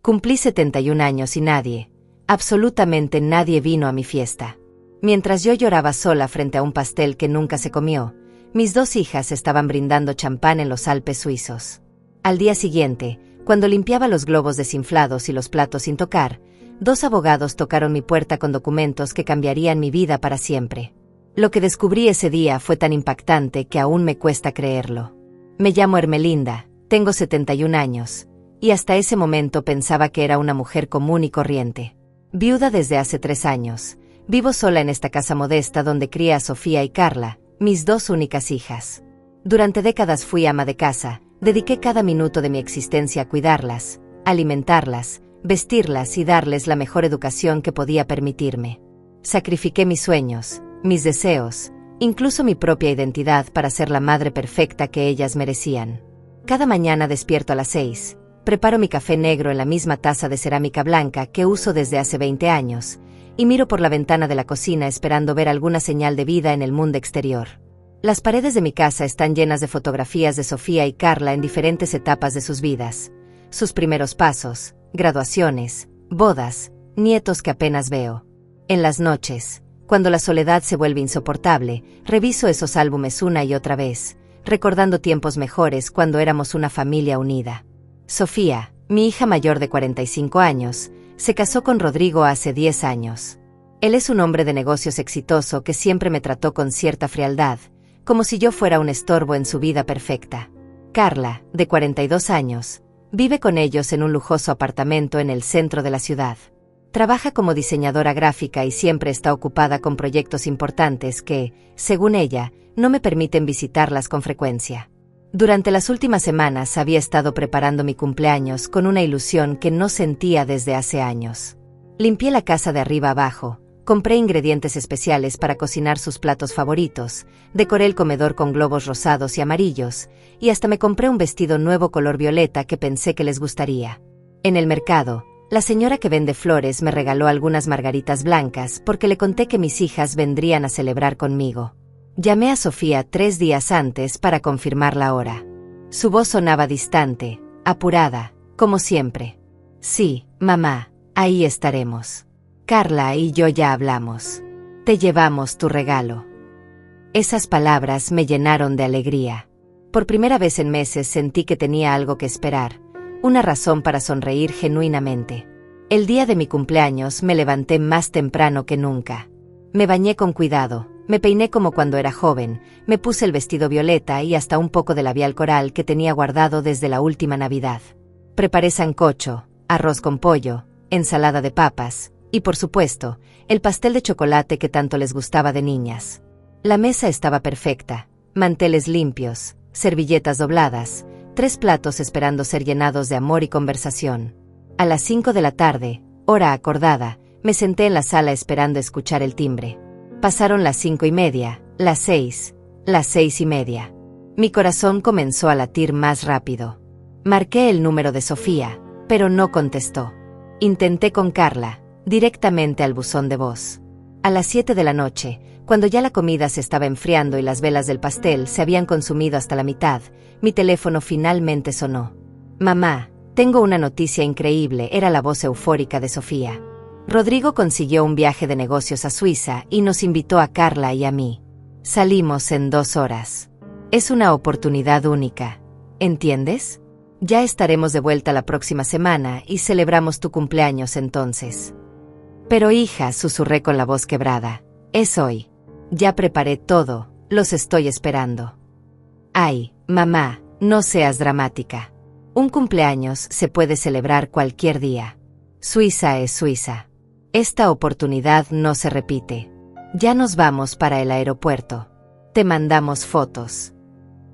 Cumplí 71 años y nadie, absolutamente nadie vino a mi fiesta. Mientras yo lloraba sola frente a un pastel que nunca se comió, mis 2 hijas estaban brindando champán en los Alpes suizos. Al día siguiente, cuando limpiaba los globos desinflados y los platos sin tocar, 2 abogados tocaron mi puerta con documentos que cambiarían mi vida para siempre. Lo que descubrí ese día fue tan impactante que aún me cuesta creerlo. Me llamo Ermelinda, tengo 71 años, y hasta ese momento pensaba que era una mujer común y corriente. Viuda desde hace 3 años, vivo sola en esta casa modesta donde crié a Sofía y Carla, mis 2 únicas hijas. Durante décadas fui ama de casa, dediqué cada minuto de mi existencia a cuidarlas, alimentarlas, vestirlas y darles la mejor educación que podía permitirme. Sacrifiqué mis sueños, mis deseos, incluso mi propia identidad para ser la madre perfecta que ellas merecían. Cada mañana despierto a las 6, preparo mi café negro en la misma taza de cerámica blanca que uso desde hace 20 años, y miro por la ventana de la cocina esperando ver alguna señal de vida en el mundo exterior. Las paredes de mi casa están llenas de fotografías de Sofía y Carla en diferentes etapas de sus vidas. Sus primeros pasos, graduaciones, bodas, nietos que apenas veo. En las noches, cuando la soledad se vuelve insoportable, reviso esos álbumes una y otra vez, recordando tiempos mejores cuando éramos una familia unida. Sofía, mi hija mayor de 45 años, se casó con Rodrigo hace 10 años. Él es un hombre de negocios exitoso que siempre me trató con cierta frialdad, como si yo fuera un estorbo en su vida perfecta. Carla, de 42 años, vive con ellos en un lujoso apartamento en el centro de la ciudad. Trabaja como diseñadora gráfica y siempre está ocupada con proyectos importantes que, según ella, no me permiten visitarlas con frecuencia. Durante las últimas semanas había estado preparando mi cumpleaños con una ilusión que no sentía desde hace años. Limpié la casa de arriba abajo, compré ingredientes especiales para cocinar sus platos favoritos, decoré el comedor con globos rosados y amarillos, y hasta me compré un vestido nuevo color violeta que pensé que les gustaría. En el mercado, la señora que vende flores me regaló algunas margaritas blancas porque le conté que mis hijas vendrían a celebrar conmigo. Llamé a Sofía 3 días antes para confirmar la hora. Su voz sonaba distante, apurada, como siempre. Sí, mamá, ahí estaremos. Carla y yo ya hablamos. Te llevamos tu regalo. Esas palabras me llenaron de alegría. Por primera vez en meses sentí que tenía algo que esperar, una razón para sonreír genuinamente. El día de mi cumpleaños me levanté más temprano que nunca. Me bañé con cuidado, me peiné como cuando era joven, me puse el vestido violeta y hasta un poco de labial coral que tenía guardado desde la última Navidad. Preparé sancocho, arroz con pollo, ensalada de papas, y por supuesto, el pastel de chocolate que tanto les gustaba de niñas. La mesa estaba perfecta, manteles limpios, servilletas dobladas, 3 platos esperando ser llenados de amor y conversación. A las 5 de la tarde, hora acordada, me senté en la sala esperando escuchar el timbre. Pasaron las 5:30, las 6, las 6:30. Mi corazón comenzó a latir más rápido. Marqué el número de Sofía, pero no contestó. Intenté con Carla, directamente al buzón de voz. A las 7 de la noche, cuando ya la comida se estaba enfriando y las velas del pastel se habían consumido hasta la mitad, mi teléfono finalmente sonó. Mamá, tengo una noticia increíble, era la voz eufórica de Sofía. Rodrigo consiguió un viaje de negocios a Suiza y nos invitó a Carla y a mí. Salimos en 2 horas. Es una oportunidad única, ¿entiendes? Ya estaremos de vuelta la próxima semana y celebramos tu cumpleaños entonces. Pero hija, susurré con la voz quebrada, es hoy. Ya preparé todo, los estoy esperando. Ay, mamá, no seas dramática. Un cumpleaños se puede celebrar cualquier día. Suiza es Suiza. Esta oportunidad no se repite. Ya nos vamos para el aeropuerto. Te mandamos fotos.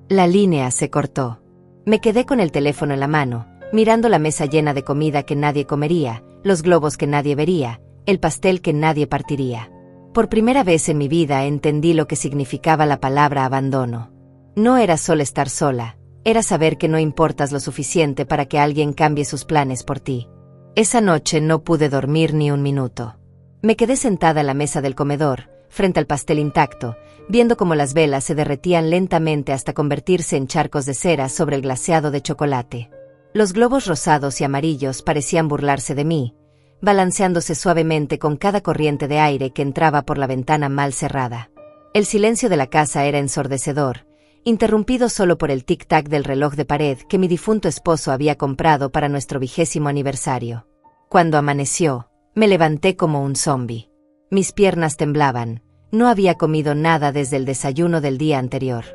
La línea se cortó. Me quedé con el teléfono en la mano, mirando la mesa llena de comida que nadie comería, los globos que nadie vería, el pastel que nadie partiría. Por primera vez en mi vida entendí lo que significaba la palabra abandono. No era solo estar sola, era saber que no importas lo suficiente para que alguien cambie sus planes por ti. Esa noche no pude dormir ni un minuto. Me quedé sentada en la mesa del comedor, frente al pastel intacto, viendo cómo las velas se derretían lentamente hasta convertirse en charcos de cera sobre el glaseado de chocolate. Los globos rosados y amarillos parecían burlarse de mí, balanceándose suavemente con cada corriente de aire que entraba por la ventana mal cerrada. El silencio de la casa era ensordecedor, interrumpido solo por el tic-tac del reloj de pared que mi difunto esposo había comprado para nuestro 20º aniversario. Cuando amaneció, me levanté como un zombi. Mis piernas temblaban, no había comido nada desde el desayuno del día anterior.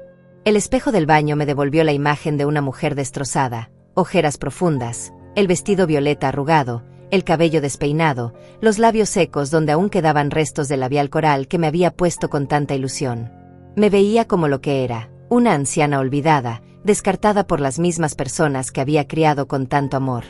El espejo del baño me devolvió la imagen de una mujer destrozada, ojeras profundas, el vestido violeta arrugado, el cabello despeinado, los labios secos donde aún quedaban restos del labial coral que me había puesto con tanta ilusión. Me veía como lo que era, una anciana olvidada, descartada por las mismas personas que había criado con tanto amor.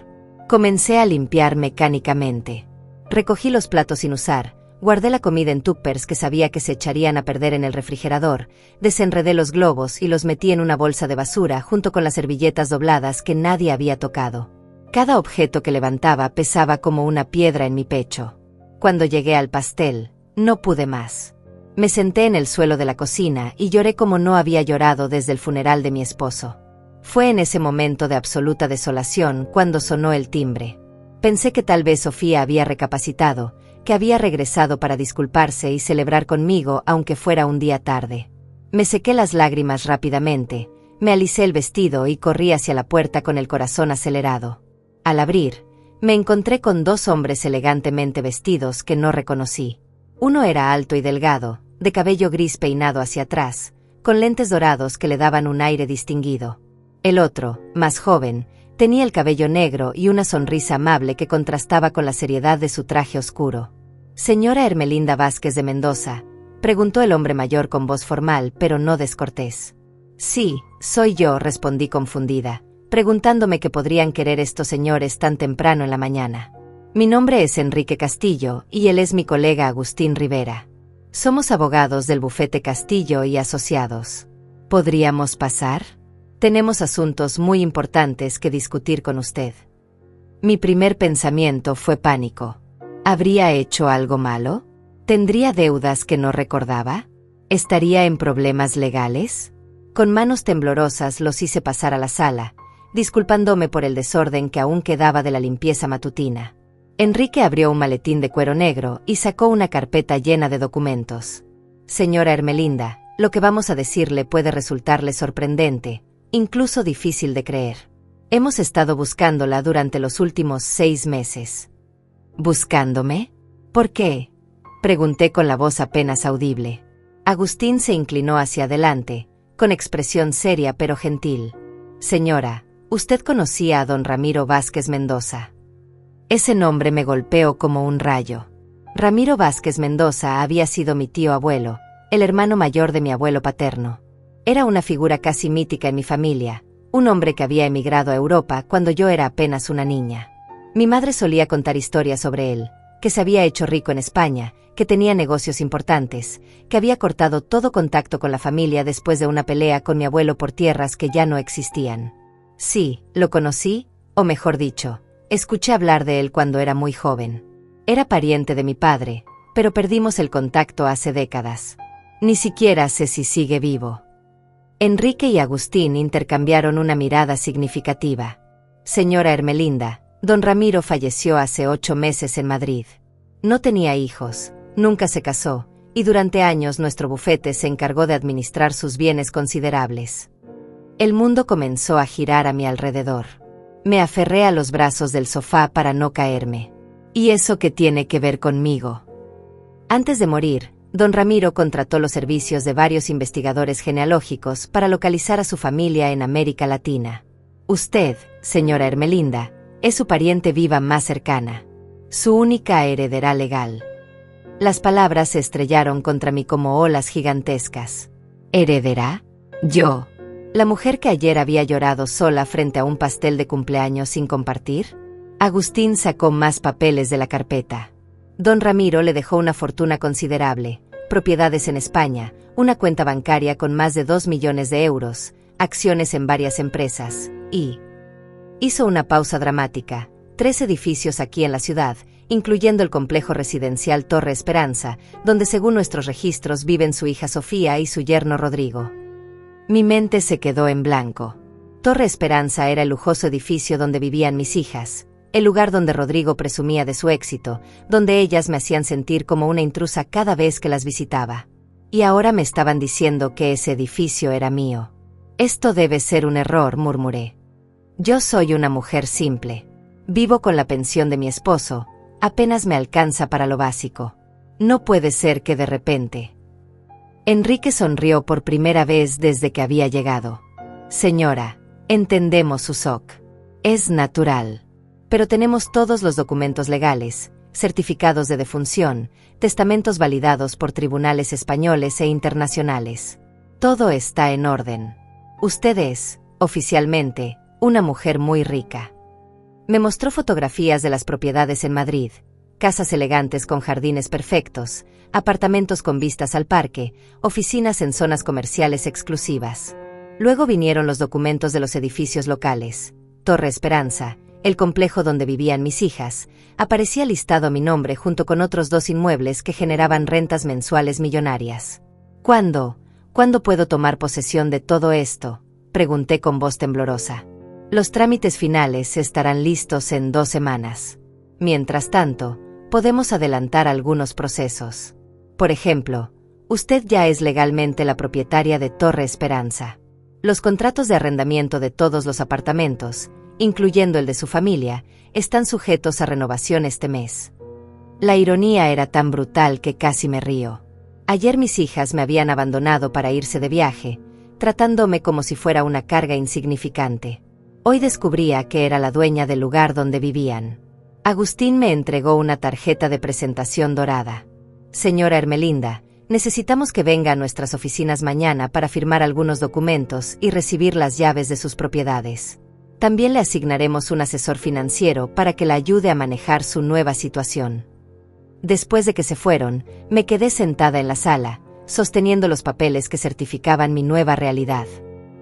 Comencé a limpiar mecánicamente. Recogí los platos sin usar, guardé la comida en tuppers que sabía que se echarían a perder en el refrigerador, desenredé los globos y los metí en una bolsa de basura junto con las servilletas dobladas que nadie había tocado. Cada objeto que levantaba pesaba como una piedra en mi pecho. Cuando llegué al pastel, no pude más. Me senté en el suelo de la cocina y lloré como no había llorado desde el funeral de mi esposo. Fue en ese momento de absoluta desolación cuando sonó el timbre. Pensé que tal vez Sofía había recapacitado, que había regresado para disculparse y celebrar conmigo aunque fuera un día tarde. Me sequé las lágrimas rápidamente, me alicé el vestido y corrí hacia la puerta con el corazón acelerado. Al abrir, me encontré con 2 hombres elegantemente vestidos que no reconocí. Uno era alto y delgado, de cabello gris peinado hacia atrás, con lentes dorados que le daban un aire distinguido. El otro, más joven, tenía el cabello negro y una sonrisa amable que contrastaba con la seriedad de su traje oscuro. «Señora Ermelinda Vázquez de Mendoza», preguntó el hombre mayor con voz formal pero no descortés. «Sí, soy yo», respondí confundida, preguntándome qué podrían querer estos señores tan temprano en la mañana. «Mi nombre es Enrique Castillo y él es mi colega Agustín Rivera. Somos abogados del bufete Castillo y Asociados. ¿Podríamos pasar? Tenemos asuntos muy importantes que discutir con usted». Mi primer pensamiento fue pánico. ¿Habría hecho algo malo? ¿Tendría deudas que no recordaba? ¿Estaría en problemas legales? Con manos temblorosas los hice pasar a la sala, disculpándome por el desorden que aún quedaba de la limpieza matutina. Enrique abrió un maletín de cuero negro y sacó una carpeta llena de documentos. «Señora Ermelinda, lo que vamos a decirle puede resultarle sorprendente, incluso difícil de creer. Hemos estado buscándola durante los últimos 6 meses». «¿Buscándome? ¿Por qué?», pregunté con la voz apenas audible. Agustín se inclinó hacia adelante, con expresión seria pero gentil. «Señora, usted conocía a don Ramiro Vázquez Mendoza». Ese nombre me golpeó como un rayo. Ramiro Vázquez Mendoza había sido mi tío abuelo, el hermano mayor de mi abuelo paterno. Era una figura casi mítica en mi familia, un hombre que había emigrado a Europa cuando yo era apenas una niña. Mi madre solía contar historias sobre él, que se había hecho rico en España, que tenía negocios importantes, que había cortado todo contacto con la familia después de una pelea con mi abuelo por tierras que ya no existían. Sí, lo conocí, o mejor dicho, escuché hablar de él cuando era muy joven. Era pariente de mi padre, pero perdimos el contacto hace décadas. Ni siquiera sé si sigue vivo. Enrique y Agustín intercambiaron una mirada significativa. «Señora Ermelinda, don Ramiro falleció hace 8 meses en Madrid. No tenía hijos, nunca se casó, y durante años nuestro bufete se encargó de administrar sus bienes considerables». El mundo comenzó a girar a mi alrededor. Me aferré a los brazos del sofá para no caerme. ¿Y eso qué tiene que ver conmigo? Antes de morir, don Ramiro contrató los servicios de varios investigadores genealógicos para localizar a su familia en América Latina. Usted, señora Ermelinda, es su pariente viva más cercana, su única heredera legal. Las palabras se estrellaron contra mí como olas gigantescas. ¿Heredera? ¿Yo? ¿La mujer que ayer había llorado sola frente a un pastel de cumpleaños sin compartir? Agustín sacó más papeles de la carpeta. Don Ramiro le dejó una fortuna considerable, propiedades en España, una cuenta bancaria con más de 2 millones de euros, acciones en varias empresas, y... Hizo una pausa dramática. 3 edificios aquí en la ciudad, incluyendo el complejo residencial Torre Esperanza, donde según nuestros registros viven su hija Sofía y su yerno Rodrigo. Mi mente se quedó en blanco. Torre Esperanza era el lujoso edificio donde vivían mis hijas, el lugar donde Rodrigo presumía de su éxito, donde ellas me hacían sentir como una intrusa cada vez que las visitaba. Y ahora me estaban diciendo que ese edificio era mío. Esto debe ser un error, murmuré. Yo soy una mujer simple. Vivo con la pensión de mi esposo, apenas me alcanza para lo básico. No puede ser que de repente. Enrique sonrió por primera vez desde que había llegado. Señora, entendemos su shock. Es natural. Pero tenemos todos los documentos legales, certificados de defunción, testamentos validados por tribunales españoles e internacionales. Todo está en orden. Usted es, oficialmente, una mujer muy rica. Me mostró fotografías de las propiedades en Madrid, casas elegantes con jardines perfectos, apartamentos con vistas al parque, oficinas en zonas comerciales exclusivas. Luego vinieron los documentos de los edificios locales. Torre Esperanza, el complejo donde vivían mis hijas, aparecía listado a mi nombre junto con otros 2 inmuebles que generaban rentas mensuales millonarias. ¿Cuándo puedo tomar posesión de todo esto?, pregunté con voz temblorosa. Los trámites finales estarán listos en 2 semanas. Mientras tanto, podemos adelantar algunos procesos. Por ejemplo, usted ya es legalmente la propietaria de Torre Esperanza. Los contratos de arrendamiento de todos los apartamentos, incluyendo el de su familia, están sujetos a renovación este mes. La ironía era tan brutal que casi me río. Ayer mis hijas me habían abandonado para irse de viaje, tratándome como si fuera una carga insignificante. Hoy descubría que era la dueña del lugar donde vivían. Agustín me entregó una tarjeta de presentación dorada. Señora Ermelinda, necesitamos que venga a nuestras oficinas mañana para firmar algunos documentos y recibir las llaves de sus propiedades. También le asignaremos un asesor financiero para que la ayude a manejar su nueva situación. Después de que se fueron, me quedé sentada en la sala, sosteniendo los papeles que certificaban mi nueva realidad.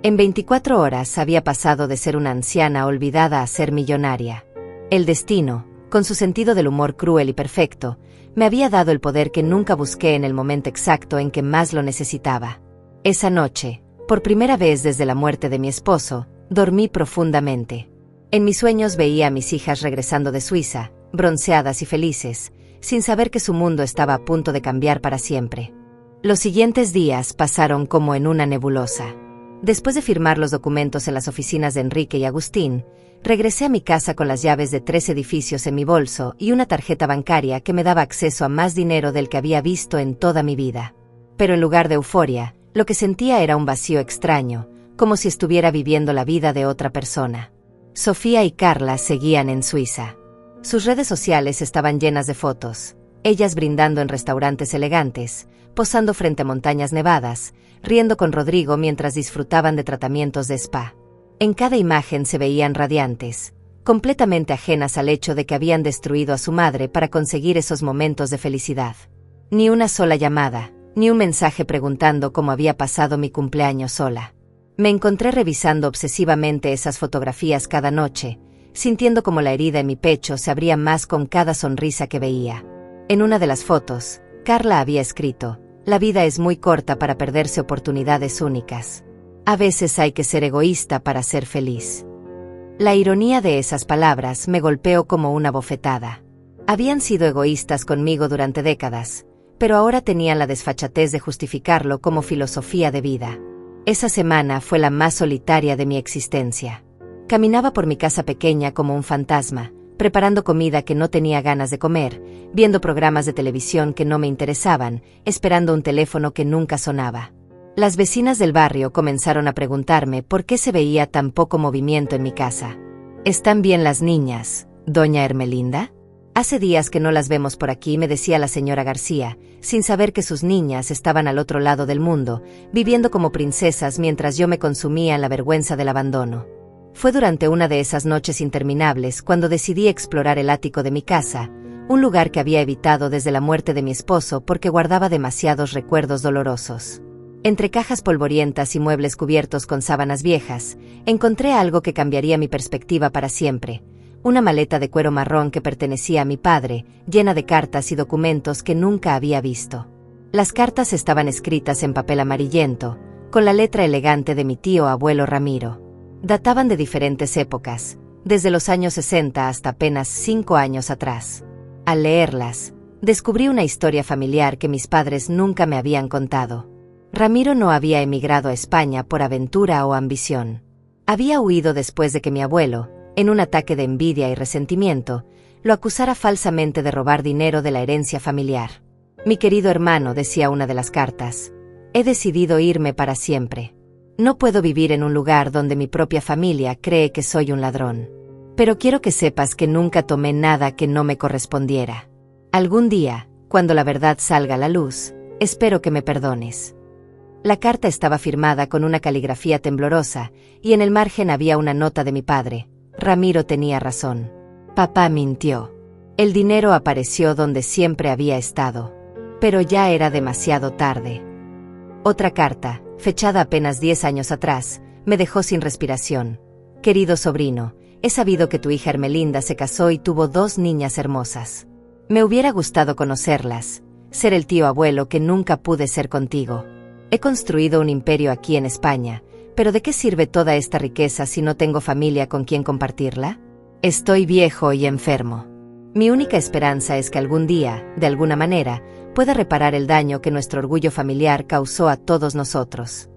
En 24 horas había pasado de ser una anciana olvidada a ser millonaria. El destino, con su sentido del humor cruel y perfecto, me había dado el poder que nunca busqué en el momento exacto en que más lo necesitaba. Esa noche, por primera vez desde la muerte de mi esposo, dormí profundamente. En mis sueños veía a mis hijas regresando de Suiza, bronceadas y felices, sin saber que su mundo estaba a punto de cambiar para siempre. Los siguientes días pasaron como en una nebulosa. Después de firmar los documentos en las oficinas de Enrique y Agustín, regresé a mi casa con las llaves de 3 edificios en mi bolso y una tarjeta bancaria que me daba acceso a más dinero del que había visto en toda mi vida. Pero en lugar de euforia, lo que sentía era un vacío extraño, como si estuviera viviendo la vida de otra persona. Sofía y Carla seguían en Suiza. Sus redes sociales estaban llenas de fotos, ellas brindando en restaurantes elegantes, posando frente a montañas nevadas, riendo con Rodrigo mientras disfrutaban de tratamientos de spa. En cada imagen se veían radiantes, completamente ajenas al hecho de que habían destruido a su madre para conseguir esos momentos de felicidad. Ni una sola llamada, ni un mensaje preguntando cómo había pasado mi cumpleaños sola. Me encontré revisando obsesivamente esas fotografías cada noche, sintiendo como la herida en mi pecho se abría más con cada sonrisa que veía. En una de las fotos, Carla había escrito: «La vida es muy corta para perderse oportunidades únicas. A veces hay que ser egoísta para ser feliz». La ironía de esas palabras me golpeó como una bofetada. Habían sido egoístas conmigo durante décadas, pero ahora tenían la desfachatez de justificarlo como filosofía de vida. Esa semana fue la más solitaria de mi existencia. Caminaba por mi casa pequeña como un fantasma, preparando comida que no tenía ganas de comer, viendo programas de televisión que no me interesaban, esperando un teléfono que nunca sonaba. Las vecinas del barrio comenzaron a preguntarme por qué se veía tan poco movimiento en mi casa. ¿Están bien las niñas, doña Ermelinda? Hace días que no las vemos por aquí, me decía la señora García, sin saber que sus niñas estaban al otro lado del mundo, viviendo como princesas mientras yo me consumía en la vergüenza del abandono. Fue durante una de esas noches interminables cuando decidí explorar el ático de mi casa, un lugar que había evitado desde la muerte de mi esposo porque guardaba demasiados recuerdos dolorosos. Entre cajas polvorientas y muebles cubiertos con sábanas viejas, encontré algo que cambiaría mi perspectiva para siempre: una maleta de cuero marrón que pertenecía a mi padre, llena de cartas y documentos que nunca había visto. Las cartas estaban escritas en papel amarillento, con la letra elegante de mi tío abuelo Ramiro. Databan de diferentes épocas, desde los años 60 hasta apenas 5 años atrás. Al leerlas, descubrí una historia familiar que mis padres nunca me habían contado. Ramiro no había emigrado a España por aventura o ambición. Había huido después de que mi abuelo, en un ataque de envidia y resentimiento, lo acusara falsamente de robar dinero de la herencia familiar. Mi querido hermano, decía una de las cartas, he decidido irme para siempre. No puedo vivir en un lugar donde mi propia familia cree que soy un ladrón. Pero quiero que sepas que nunca tomé nada que no me correspondiera. Algún día, cuando la verdad salga a la luz, espero que me perdones. La carta estaba firmada con una caligrafía temblorosa, y en el margen había una nota de mi padre. Ramiro tenía razón. Papá mintió. El dinero apareció donde siempre había estado. Pero ya era demasiado tarde. Otra carta, fechada apenas 10 años atrás, me dejó sin respiración. Querido sobrino, he sabido que tu hija Ermelinda se casó y tuvo 2 niñas hermosas. Me hubiera gustado conocerlas, ser el tío abuelo que nunca pude ser contigo. He construido un imperio aquí en España, pero ¿de qué sirve toda esta riqueza si no tengo familia con quien compartirla? Estoy viejo y enfermo. Mi única esperanza es que algún día, de alguna manera, pueda reparar el daño que nuestro orgullo familiar causó a todos nosotros.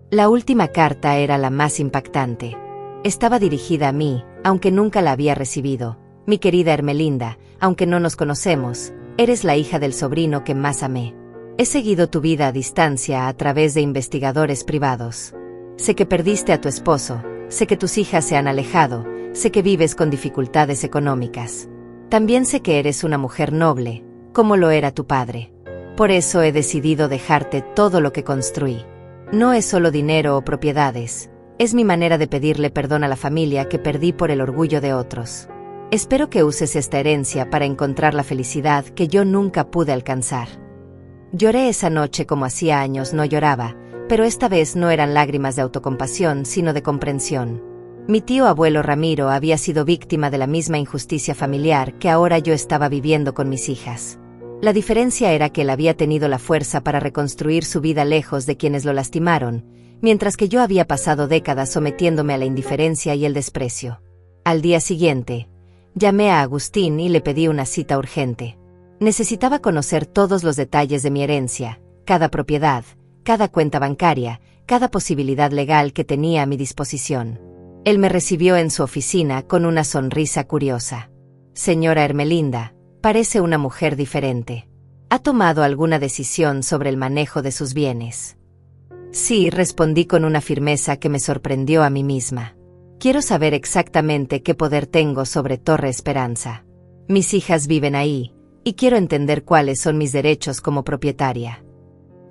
La última carta era la más impactante. Estaba dirigida a mí, aunque nunca la había recibido. Mi querida Ermelinda, aunque no nos conocemos, eres la hija del sobrino que más amé. He seguido tu vida a distancia a través de investigadores privados. Sé que perdiste a tu esposo, sé que tus hijas se han alejado, sé que vives con dificultades económicas. También sé que eres una mujer noble, como lo era tu padre. Por eso he decidido dejarte todo lo que construí. No es solo dinero o propiedades, es mi manera de pedirle perdón a la familia que perdí por el orgullo de otros. Espero que uses esta herencia para encontrar la felicidad que yo nunca pude alcanzar. Lloré esa noche como hacía años no lloraba, pero esta vez no eran lágrimas de autocompasión, sino de comprensión. Mi tío abuelo Ramiro había sido víctima de la misma injusticia familiar que ahora yo estaba viviendo con mis hijas. La diferencia era que él había tenido la fuerza para reconstruir su vida lejos de quienes lo lastimaron, mientras que yo había pasado décadas sometiéndome a la indiferencia y el desprecio. Al día siguiente, llamé a Agustín y le pedí una cita urgente. Necesitaba conocer todos los detalles de mi herencia, cada propiedad, cada cuenta bancaria, cada posibilidad legal que tenía a mi disposición. Él me recibió en su oficina con una sonrisa curiosa. Señora Ermelinda, parece una mujer diferente. ¿Ha tomado alguna decisión sobre el manejo de sus bienes? Sí, respondí con una firmeza que me sorprendió a mí misma. Quiero saber exactamente qué poder tengo sobre Torre Esperanza. Mis hijas viven ahí, y quiero entender cuáles son mis derechos como propietaria.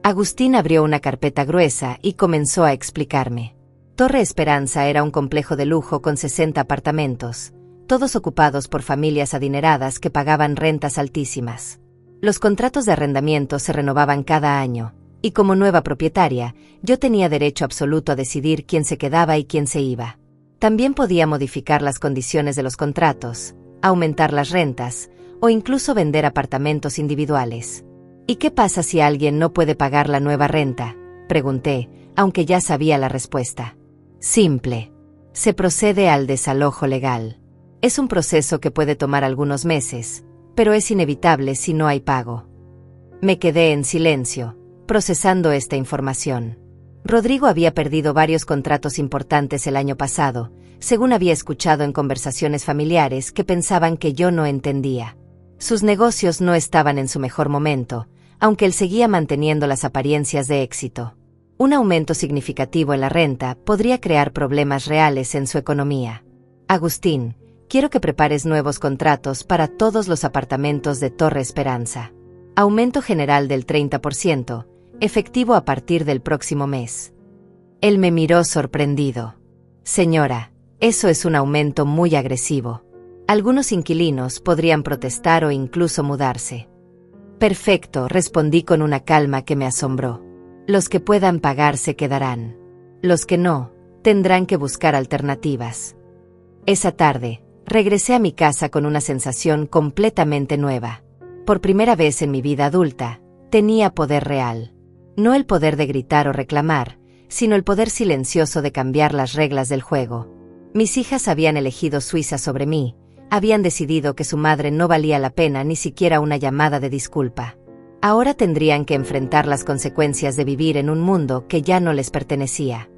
Agustín abrió una carpeta gruesa y comenzó a explicarme. Torre Esperanza era un complejo de lujo con 60 apartamentos, todos ocupados por familias adineradas que pagaban rentas altísimas. Los contratos de arrendamiento se renovaban cada año, y como nueva propietaria, yo tenía derecho absoluto a decidir quién se quedaba y quién se iba. También podía modificar las condiciones de los contratos, aumentar las rentas, o incluso vender apartamentos individuales. ¿Y qué pasa si alguien no puede pagar la nueva renta?, pregunté, aunque ya sabía la respuesta. Simple. Se procede al desalojo legal. Es un proceso que puede tomar algunos meses, pero es inevitable si no hay pago. Me quedé en silencio, procesando esta información. Rodrigo había perdido varios contratos importantes el año pasado, según había escuchado en conversaciones familiares que pensaban que yo no entendía. Sus negocios no estaban en su mejor momento, aunque él seguía manteniendo las apariencias de éxito. Un aumento significativo en la renta podría crear problemas reales en su economía. Agustín, quiero que prepares nuevos contratos para todos los apartamentos de Torre Esperanza. Aumento general del 30%, efectivo a partir del próximo mes. Él me miró sorprendido. Señora, eso es un aumento muy agresivo. Algunos inquilinos podrían protestar o incluso mudarse. Perfecto, respondí con una calma que me asombró. Los que puedan pagar se quedarán. Los que no, tendrán que buscar alternativas. Esa tarde, regresé a mi casa con una sensación completamente nueva. Por primera vez en mi vida adulta, tenía poder real. No el poder de gritar o reclamar, sino el poder silencioso de cambiar las reglas del juego. Mis hijas habían elegido Suiza sobre mí, habían decidido que su madre no valía la pena ni siquiera una llamada de disculpa. Ahora tendrían que enfrentar las consecuencias de vivir en un mundo que ya no les pertenecía.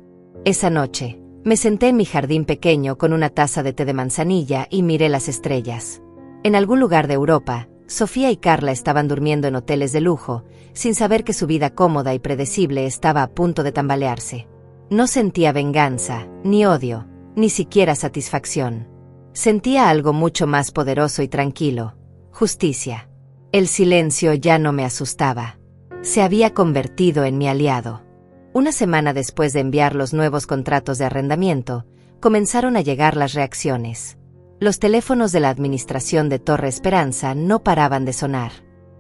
Esa noche, me senté en mi jardín pequeño con una taza de té de manzanilla y miré las estrellas. En algún lugar de Europa, Sofía y Carla estaban durmiendo en hoteles de lujo, sin saber que su vida cómoda y predecible estaba a punto de tambalearse. No sentía venganza, ni odio, ni siquiera satisfacción. Sentía algo mucho más poderoso y tranquilo: justicia. El silencio ya no me asustaba. Se había convertido en mi aliado. Una semana después de enviar los nuevos contratos de arrendamiento, comenzaron a llegar las reacciones. Los teléfonos de la administración de Torre Esperanza no paraban de sonar.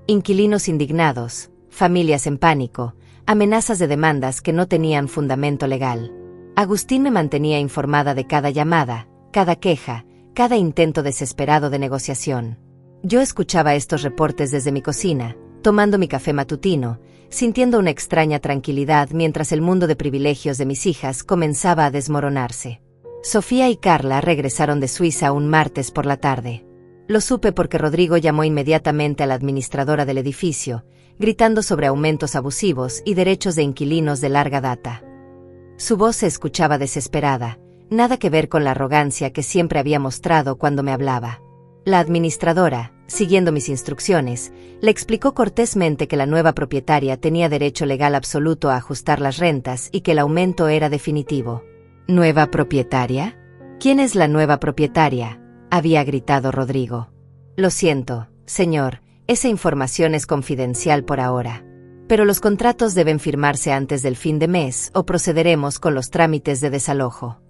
Inquilinos indignados, familias en pánico, amenazas de demandas que no tenían fundamento legal. Agustín me mantenía informada de cada llamada, cada queja, cada intento desesperado de negociación. Yo escuchaba estos reportes desde mi cocina, tomando mi café matutino, sintiendo una extraña tranquilidad mientras el mundo de privilegios de mis hijas comenzaba a desmoronarse. Sofía y Carla regresaron de Suiza un martes por la tarde. Lo supe porque Rodrigo llamó inmediatamente a la administradora del edificio, gritando sobre aumentos abusivos y derechos de inquilinos de larga data. Su voz se escuchaba desesperada, nada que ver con la arrogancia que siempre había mostrado cuando me hablaba. La administradora, siguiendo mis instrucciones, le explicó cortésmente que la nueva propietaria tenía derecho legal absoluto a ajustar las rentas y que el aumento era definitivo. ¿Nueva propietaria? ¿Quién es la nueva propietaria?, había gritado Rodrigo. Lo siento, señor, esa información es confidencial por ahora. Pero los contratos deben firmarse antes del fin de mes o procederemos con los trámites de desalojo.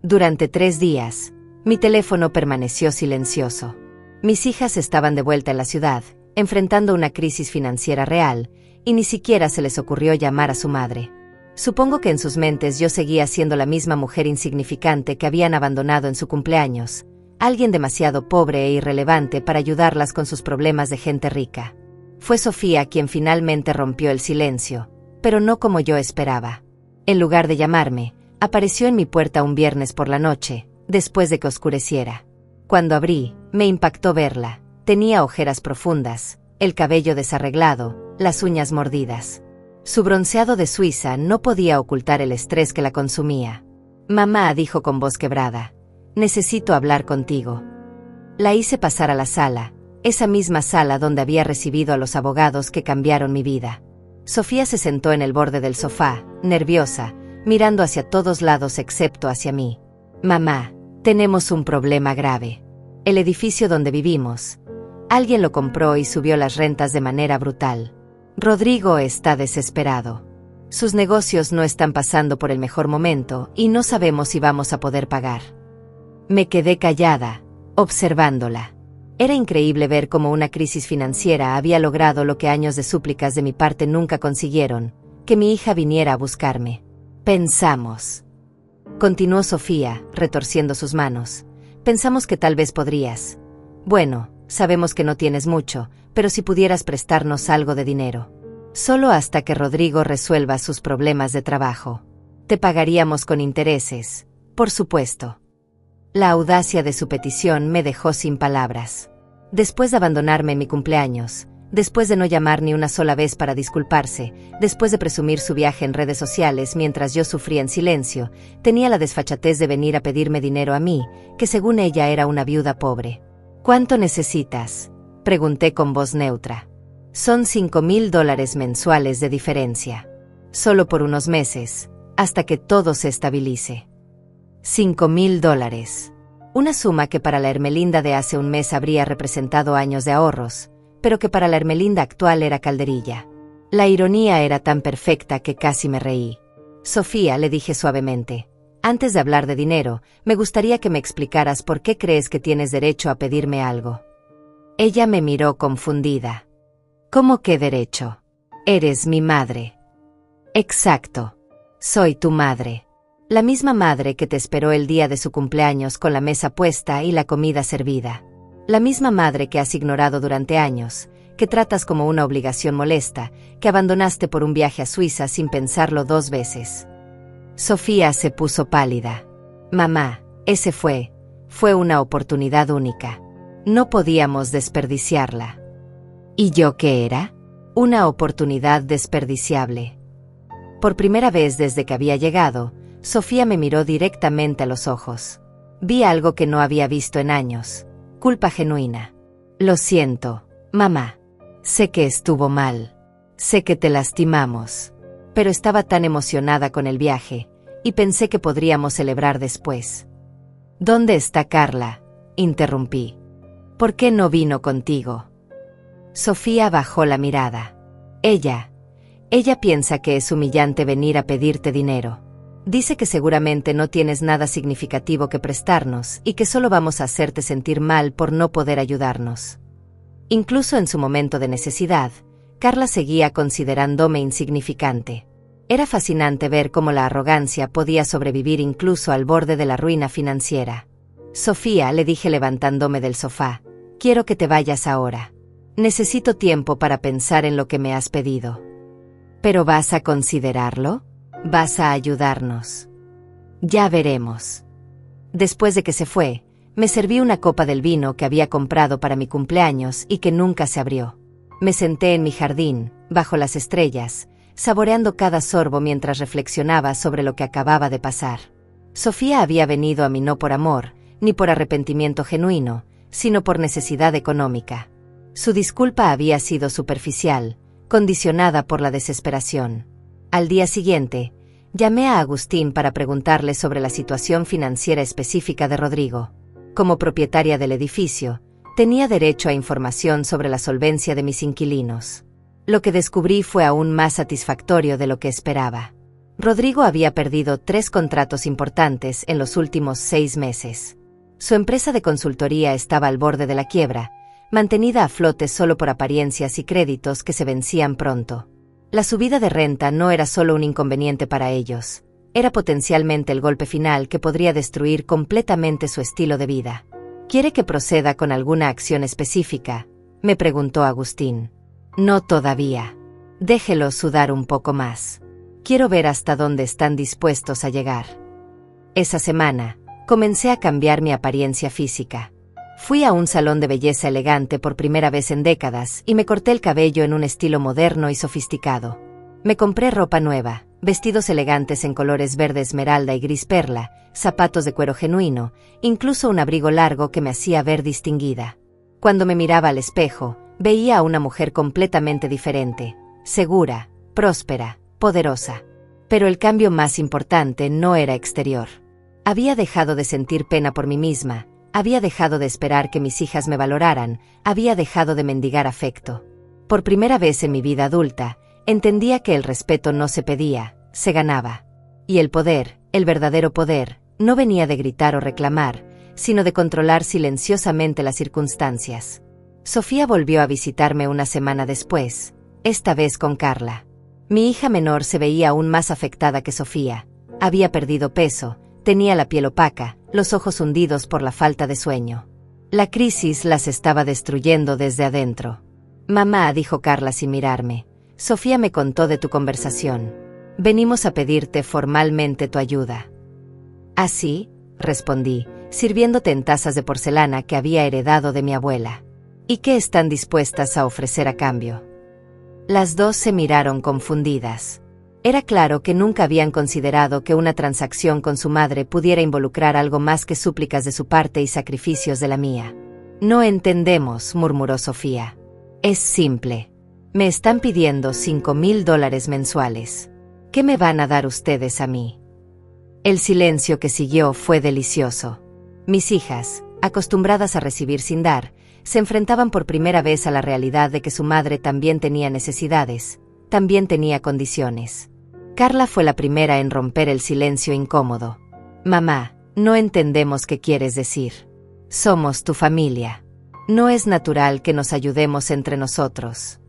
Durante 3 días, mi teléfono permaneció silencioso. Mis hijas estaban de vuelta en la ciudad, enfrentando una crisis financiera real, y ni siquiera se les ocurrió llamar a su madre. Supongo que en sus mentes yo seguía siendo la misma mujer insignificante que habían abandonado en su cumpleaños, alguien demasiado pobre e irrelevante para ayudarlas con sus problemas de gente rica. Fue Sofía quien finalmente rompió el silencio, pero no como yo esperaba. En lugar de llamarme, apareció en mi puerta un viernes por la noche, después de que oscureciera. Cuando abrí, me impactó verla. Tenía ojeras profundas, el cabello desarreglado, las uñas mordidas. Su bronceado de Suiza no podía ocultar el estrés que la consumía. «Mamá», dijo con voz quebrada, «necesito hablar contigo». La hice pasar a la sala, esa misma sala donde había recibido a los abogados que cambiaron mi vida. Sofía se sentó en el borde del sofá, nerviosa, mirando hacia todos lados excepto hacia mí. «Mamá, tenemos un problema grave. El edificio donde vivimos, alguien lo compró y subió las rentas de manera brutal. Rodrigo está desesperado. Sus negocios no están pasando por el mejor momento y no sabemos si vamos a poder pagar». Me quedé callada, observándola. Era increíble ver cómo una crisis financiera había logrado lo que años de súplicas de mi parte nunca consiguieron: que mi hija viniera a buscarme. «Pensamos», continuó Sofía, retorciendo sus manos, «pensamos que tal vez podrías. Bueno, sabemos que no tienes mucho, pero si pudieras prestarnos algo de dinero. Solo hasta que Rodrigo resuelva sus problemas de trabajo. Te pagaríamos con intereses, por supuesto». La audacia de su petición me dejó sin palabras. Después de abandonarme en mi cumpleaños, después de no llamar ni una sola vez para disculparse, después de presumir su viaje en redes sociales mientras yo sufría en silencio, tenía la desfachatez de venir a pedirme dinero a mí, que según ella era una viuda pobre. «¿Cuánto necesitas?», pregunté con voz neutra. «Son $5,000 mensuales de diferencia. Solo por unos meses, hasta que todo se estabilice». $5,000. Una suma que para la Hermelinda de hace un mes habría representado años de ahorros, pero que para la Hermelinda actual era calderilla. La ironía era tan perfecta que casi me reí. «Sofía», le dije suavemente, «antes de hablar de dinero, me gustaría que me explicaras por qué crees que tienes derecho a pedirme algo». Ella me miró confundida. «¿Cómo qué derecho? Eres mi madre». «Exacto. Soy tu madre. La misma madre que te esperó el día de su cumpleaños con la mesa puesta y la comida servida. La misma madre que has ignorado durante años, que tratas como una obligación molesta, que abandonaste por un viaje a Suiza sin pensarlo 2 veces. Sofía se puso pálida. Mamá, ese fue una oportunidad única. No podíamos desperdiciarla. ¿Y yo qué era? Una oportunidad desperdiciable. Por primera vez desde que había llegado, Sofía me miró directamente a los ojos. Vi algo que no había visto en años. Culpa genuina. Lo siento, mamá. Sé que estuvo mal. Sé que te lastimamos. Pero estaba tan emocionada con el viaje, y pensé que podríamos celebrar después. ¿Dónde está Carla?, interrumpí. ¿Por qué no vino contigo? Sofía bajó la mirada. Ella piensa que es humillante venir a pedirte dinero. Dice que seguramente no tienes nada significativo que prestarnos y que solo vamos a hacerte sentir mal por no poder ayudarnos. Incluso en su momento de necesidad, Carla seguía considerándome insignificante. Era fascinante ver cómo la arrogancia podía sobrevivir incluso al borde de la ruina financiera. Sofía, le dije levantándome del sofá, quiero que te vayas ahora. Necesito tiempo para pensar en lo que me has pedido. ¿Pero vas a considerarlo? ¿Vas a ayudarnos? Ya veremos. Después de que se fue, me serví una copa del vino que había comprado para mi cumpleaños y que nunca se abrió. Me senté en mi jardín, bajo las estrellas, saboreando cada sorbo mientras reflexionaba sobre lo que acababa de pasar. Sofía había venido a mí no por amor, ni por arrepentimiento genuino, sino por necesidad económica. Su disculpa había sido superficial, condicionada por la desesperación. Al día siguiente, llamé a Agustín para preguntarle sobre la situación financiera específica de Rodrigo. Como propietaria del edificio, tenía derecho a información sobre la solvencia de mis inquilinos. Lo que descubrí fue aún más satisfactorio de lo que esperaba. Rodrigo había perdido 3 contratos importantes en los últimos 6 meses. Su empresa de consultoría estaba al borde de la quiebra, mantenida a flote solo por apariencias y créditos que se vencían pronto. La subida de renta no era solo un inconveniente para ellos, era potencialmente el golpe final que podría destruir completamente su estilo de vida. ¿Quiere que proceda con alguna acción específica?, me preguntó Agustín. No todavía. Déjelo sudar un poco más. Quiero ver hasta dónde están dispuestos a llegar. Esa semana, comencé a cambiar mi apariencia física. Fui a un salón de belleza elegante por primera vez en décadas y me corté el cabello en un estilo moderno y sofisticado. Me compré ropa nueva, vestidos elegantes en colores verde esmeralda y gris perla, zapatos de cuero genuino, incluso un abrigo largo que me hacía ver distinguida. Cuando me miraba al espejo, veía a una mujer completamente diferente, segura, próspera, poderosa. Pero el cambio más importante no era exterior. Había dejado de sentir pena por mí misma, había dejado de esperar que mis hijas me valoraran, había dejado de mendigar afecto. Por primera vez en mi vida adulta, entendía que el respeto no se pedía, se ganaba. Y el poder, el verdadero poder, no venía de gritar o reclamar, sino de controlar silenciosamente las circunstancias. Sofía volvió a visitarme una semana después, esta vez con Carla. Mi hija menor se veía aún más afectada que Sofía. Había perdido peso, tenía la piel opaca, los ojos hundidos por la falta de sueño. La crisis las estaba destruyendo desde adentro. Mamá, dijo Carla sin mirarme, Sofía me contó de tu conversación. Venimos a pedirte formalmente tu ayuda. ¿Así?, respondí, sirviéndote en tazas de porcelana que había heredado de mi abuela. ¿Y qué están dispuestas a ofrecer a cambio? Las dos se miraron confundidas. Era claro que nunca habían considerado que una transacción con su madre pudiera involucrar algo más que súplicas de su parte y sacrificios de la mía. No entendemos, murmuró Sofía. Es simple. Me están pidiendo $5,000 mensuales. ¿Qué me van a dar ustedes a mí? El silencio que siguió fue delicioso. Mis hijas, acostumbradas a recibir sin dar, se enfrentaban por primera vez a la realidad de que su madre también tenía necesidades, también tenía condiciones. Carla fue la primera en romper el silencio incómodo. Mamá, no entendemos qué quieres decir. Somos tu familia. No es natural que nos ayudemos entre nosotros.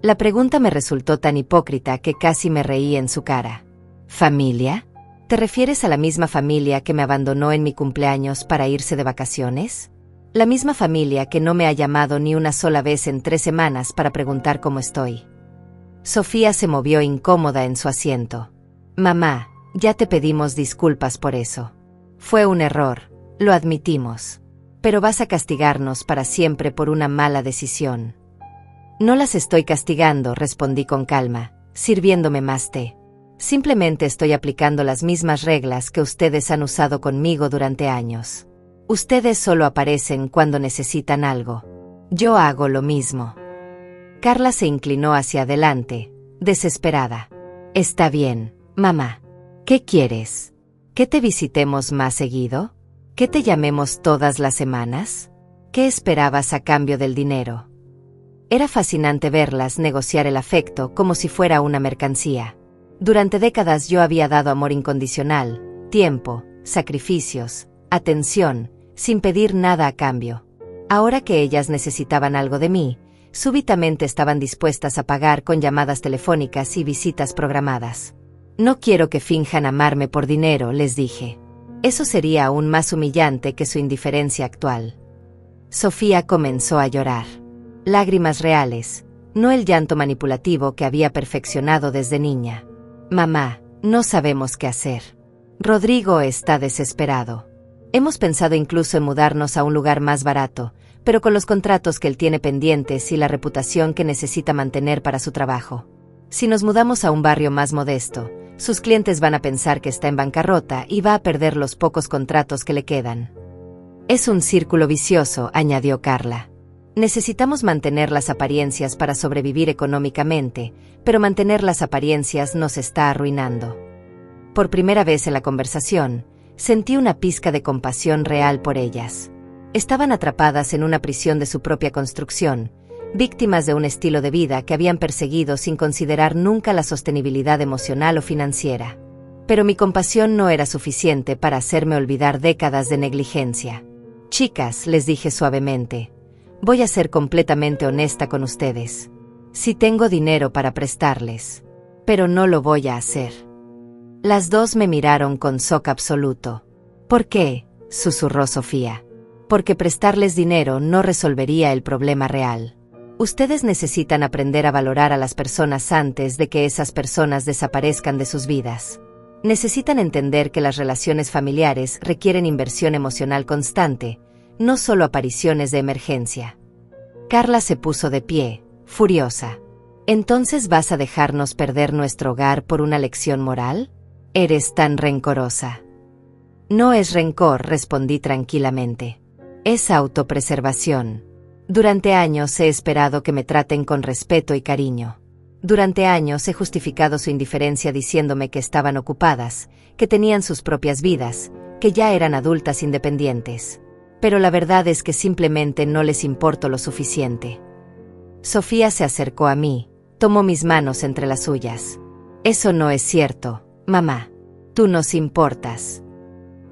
La pregunta me resultó tan hipócrita que casi me reí en su cara. ¿Familia? ¿Te refieres a la misma familia que me abandonó en mi cumpleaños para irse de vacaciones? La misma familia que no me ha llamado ni una sola vez en 3 semanas para preguntar cómo estoy. Sofía se movió incómoda en su asiento. Mamá, Ya te pedimos disculpas por eso. Fue un error, lo admitimos. Pero vas a castigarnos para siempre por una mala decisión. No las estoy castigando, respondí con calma, sirviéndome más té. Simplemente estoy aplicando las mismas reglas que ustedes han usado conmigo durante años. Ustedes solo aparecen cuando necesitan algo. Yo hago lo mismo. Carla se inclinó hacia adelante, desesperada. Está bien, mamá. ¿Qué quieres? ¿Que te visitemos más seguido? ¿Que te llamemos todas las semanas? ¿Qué esperabas a cambio del dinero? Era fascinante verlas negociar el afecto como si fuera una mercancía. Durante décadas yo había dado amor incondicional, tiempo, sacrificios, atención, sin pedir nada a cambio. Ahora que ellas necesitaban algo de mí, súbitamente estaban dispuestas a pagar con llamadas telefónicas y visitas programadas. No quiero que finjan amarme por dinero, les dije. Eso sería aún más humillante que su indiferencia actual. Sofía comenzó a llorar. Lágrimas reales, no el llanto manipulativo que había perfeccionado desde niña. Mamá, no sabemos qué hacer. Rodrigo está desesperado. Hemos pensado incluso en mudarnos a un lugar más barato, pero con los contratos que él tiene pendientes y la reputación que necesita mantener para su trabajo. Si nos mudamos a un barrio más modesto, sus clientes van a pensar que está en bancarrota y va a perder los pocos contratos que le quedan. Es un círculo vicioso, añadió Carla. Necesitamos mantener las apariencias para sobrevivir económicamente, pero mantener las apariencias nos está arruinando. Por primera vez en la conversación, sentí una pizca de compasión real por ellas. Estaban atrapadas en una prisión de su propia construcción, víctimas de un estilo de vida que habían perseguido sin considerar nunca la sostenibilidad emocional o financiera. Pero mi compasión no era suficiente para hacerme olvidar décadas de negligencia. Chicas, les dije suavemente, voy a ser completamente honesta con ustedes. Sí tengo dinero para prestarles, pero no lo voy a hacer. Las dos me miraron con shock absoluto. ¿Por qué?, susurró Sofía. Porque prestarles dinero no resolvería el problema real. Ustedes necesitan aprender a valorar a las personas antes de que esas personas desaparezcan de sus vidas. Necesitan entender que las relaciones familiares requieren inversión emocional constante, no solo apariciones de emergencia. Carla se puso de pie, furiosa. ¿Entonces vas a dejarnos perder nuestro hogar por una lección moral? Eres tan rencorosa. No es rencor, respondí tranquilamente. Es autopreservación. Durante años he esperado que me traten con respeto y cariño. Durante años he justificado su indiferencia diciéndome que estaban ocupadas, que tenían sus propias vidas, que ya eran adultas independientes. Pero la verdad es que simplemente no les importo lo suficiente. Sofía se acercó a mí, tomó mis manos entre las suyas. Eso no es cierto, mamá. Tú nos importas.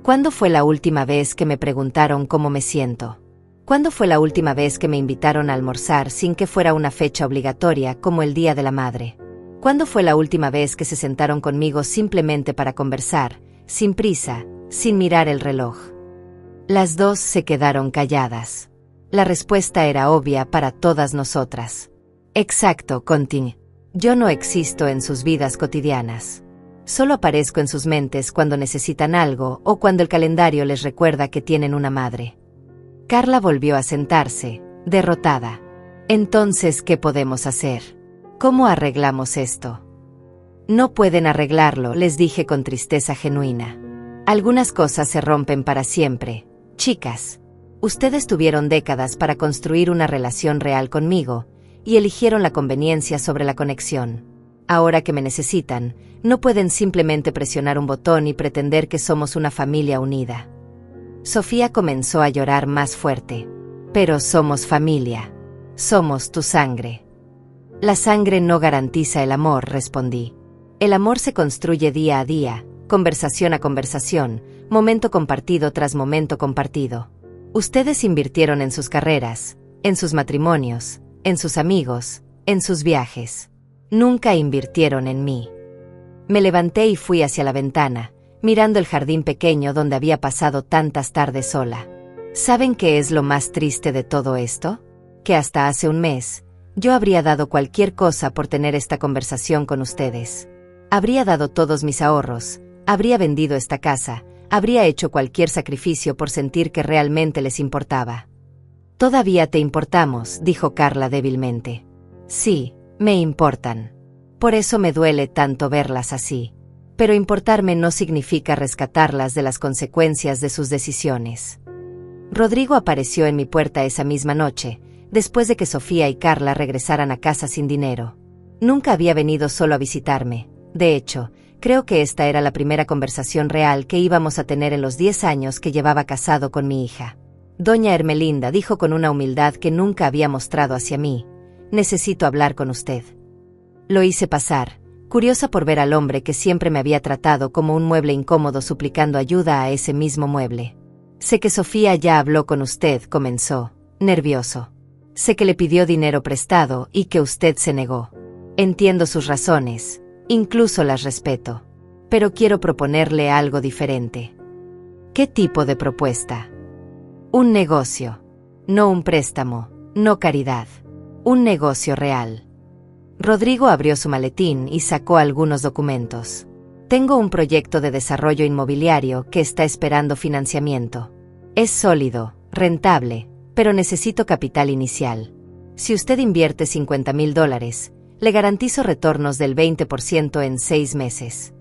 ¿Cuándo fue la última vez que me preguntaron cómo me siento? ¿Cuándo fue la última vez que me invitaron a almorzar sin que fuera una fecha obligatoria como el Día de la Madre? ¿Cuándo fue la última vez que se sentaron conmigo simplemente para conversar, sin prisa, sin mirar el reloj? Las dos se quedaron calladas. La respuesta era obvia para todas nosotras. Exacto, continué. Yo no existo en sus vidas cotidianas. Solo aparezco en sus mentes cuando necesitan algo o cuando el calendario les recuerda que tienen una madre. Carla volvió a sentarse, derrotada. Entonces, ¿qué podemos hacer? ¿Cómo arreglamos esto? No pueden arreglarlo, les dije con tristeza genuina. Algunas cosas se rompen para siempre. Chicas, ustedes tuvieron décadas para construir una relación real conmigo, y eligieron la conveniencia sobre la conexión. Ahora que me necesitan, no pueden simplemente presionar un botón y pretender que somos una familia unida. Sofía comenzó a llorar más fuerte. Pero somos familia. Somos tu sangre. La sangre no garantiza el amor, respondí. El amor se construye día a día, conversación a conversación, momento compartido tras momento compartido. Ustedes invirtieron en sus carreras, en sus matrimonios, en sus amigos, en sus viajes. Nunca invirtieron en mí. Me levanté y fui hacia la ventana, mirando el jardín pequeño donde había pasado tantas tardes sola. ¿Saben qué es lo más triste de todo esto? Que hasta hace un mes, yo habría dado cualquier cosa por tener esta conversación con ustedes. Habría dado todos mis ahorros, Habría vendido esta casa, habría hecho cualquier sacrificio por sentir que realmente les importaba. «Todavía te importamos», dijo Carla débilmente. «Sí, me importan. Por eso me duele tanto verlas así. Pero importarme no significa rescatarlas de las consecuencias de sus decisiones». Rodrigo apareció en mi puerta esa misma noche, después de que Sofía y Carla regresaran a casa sin dinero. Nunca había venido solo a visitarme. De hecho, creo que esta era la primera conversación real que íbamos a tener en los 10 años que llevaba casado con mi hija. «Doña Ermelinda», dijo con una humildad que nunca había mostrado hacia mí, «necesito hablar con usted». Lo hice pasar, curiosa por ver al hombre que siempre me había tratado como un mueble incómodo suplicando ayuda a ese mismo mueble. «Sé que Sofía ya habló con usted», comenzó, nervioso. «Sé que le pidió dinero prestado y que usted se negó. Entiendo sus razones, incluso las respeto. Pero quiero proponerle algo diferente». «¿Qué tipo de propuesta?» «Un negocio. No un préstamo, no caridad. Un negocio real». Rodrigo abrió su maletín y sacó algunos documentos. «Tengo un proyecto de desarrollo inmobiliario que está esperando financiamiento. Es sólido, rentable, pero necesito capital inicial. Si usted invierte $50,000, le garantizo retornos del 20% en 6 meses».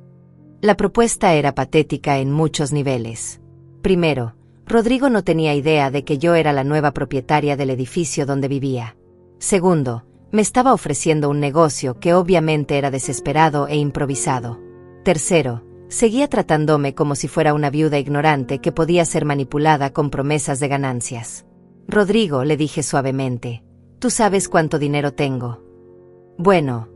La propuesta era patética en muchos niveles. Primero, Rodrigo no tenía idea de que yo era la nueva propietaria del edificio donde vivía. Segundo, me estaba ofreciendo un negocio que obviamente era desesperado e improvisado. Tercero, seguía tratándome como si fuera una viuda ignorante que podía ser manipulada con promesas de ganancias. «Rodrigo», le dije suavemente, «¿tú sabes cuánto dinero tengo?» «Bueno,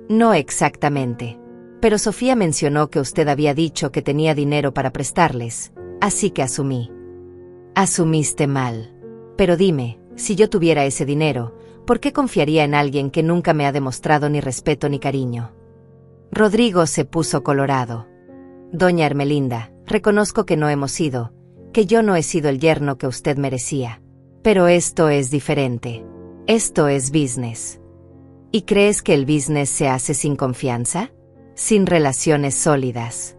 no exactamente. Pero Sofía mencionó que usted había dicho que tenía dinero para prestarles, así que asumí». «Asumiste mal. Pero dime, si yo tuviera ese dinero, ¿por qué confiaría en alguien que nunca me ha demostrado ni respeto ni cariño?» Rodrigo se puso colorado. «Doña Ermelinda, reconozco que no hemos sido, que yo no he sido el yerno que usted merecía. Pero esto es diferente. Esto es business. ¿Y crees que el business se hace sin confianza? Sin relaciones sólidas».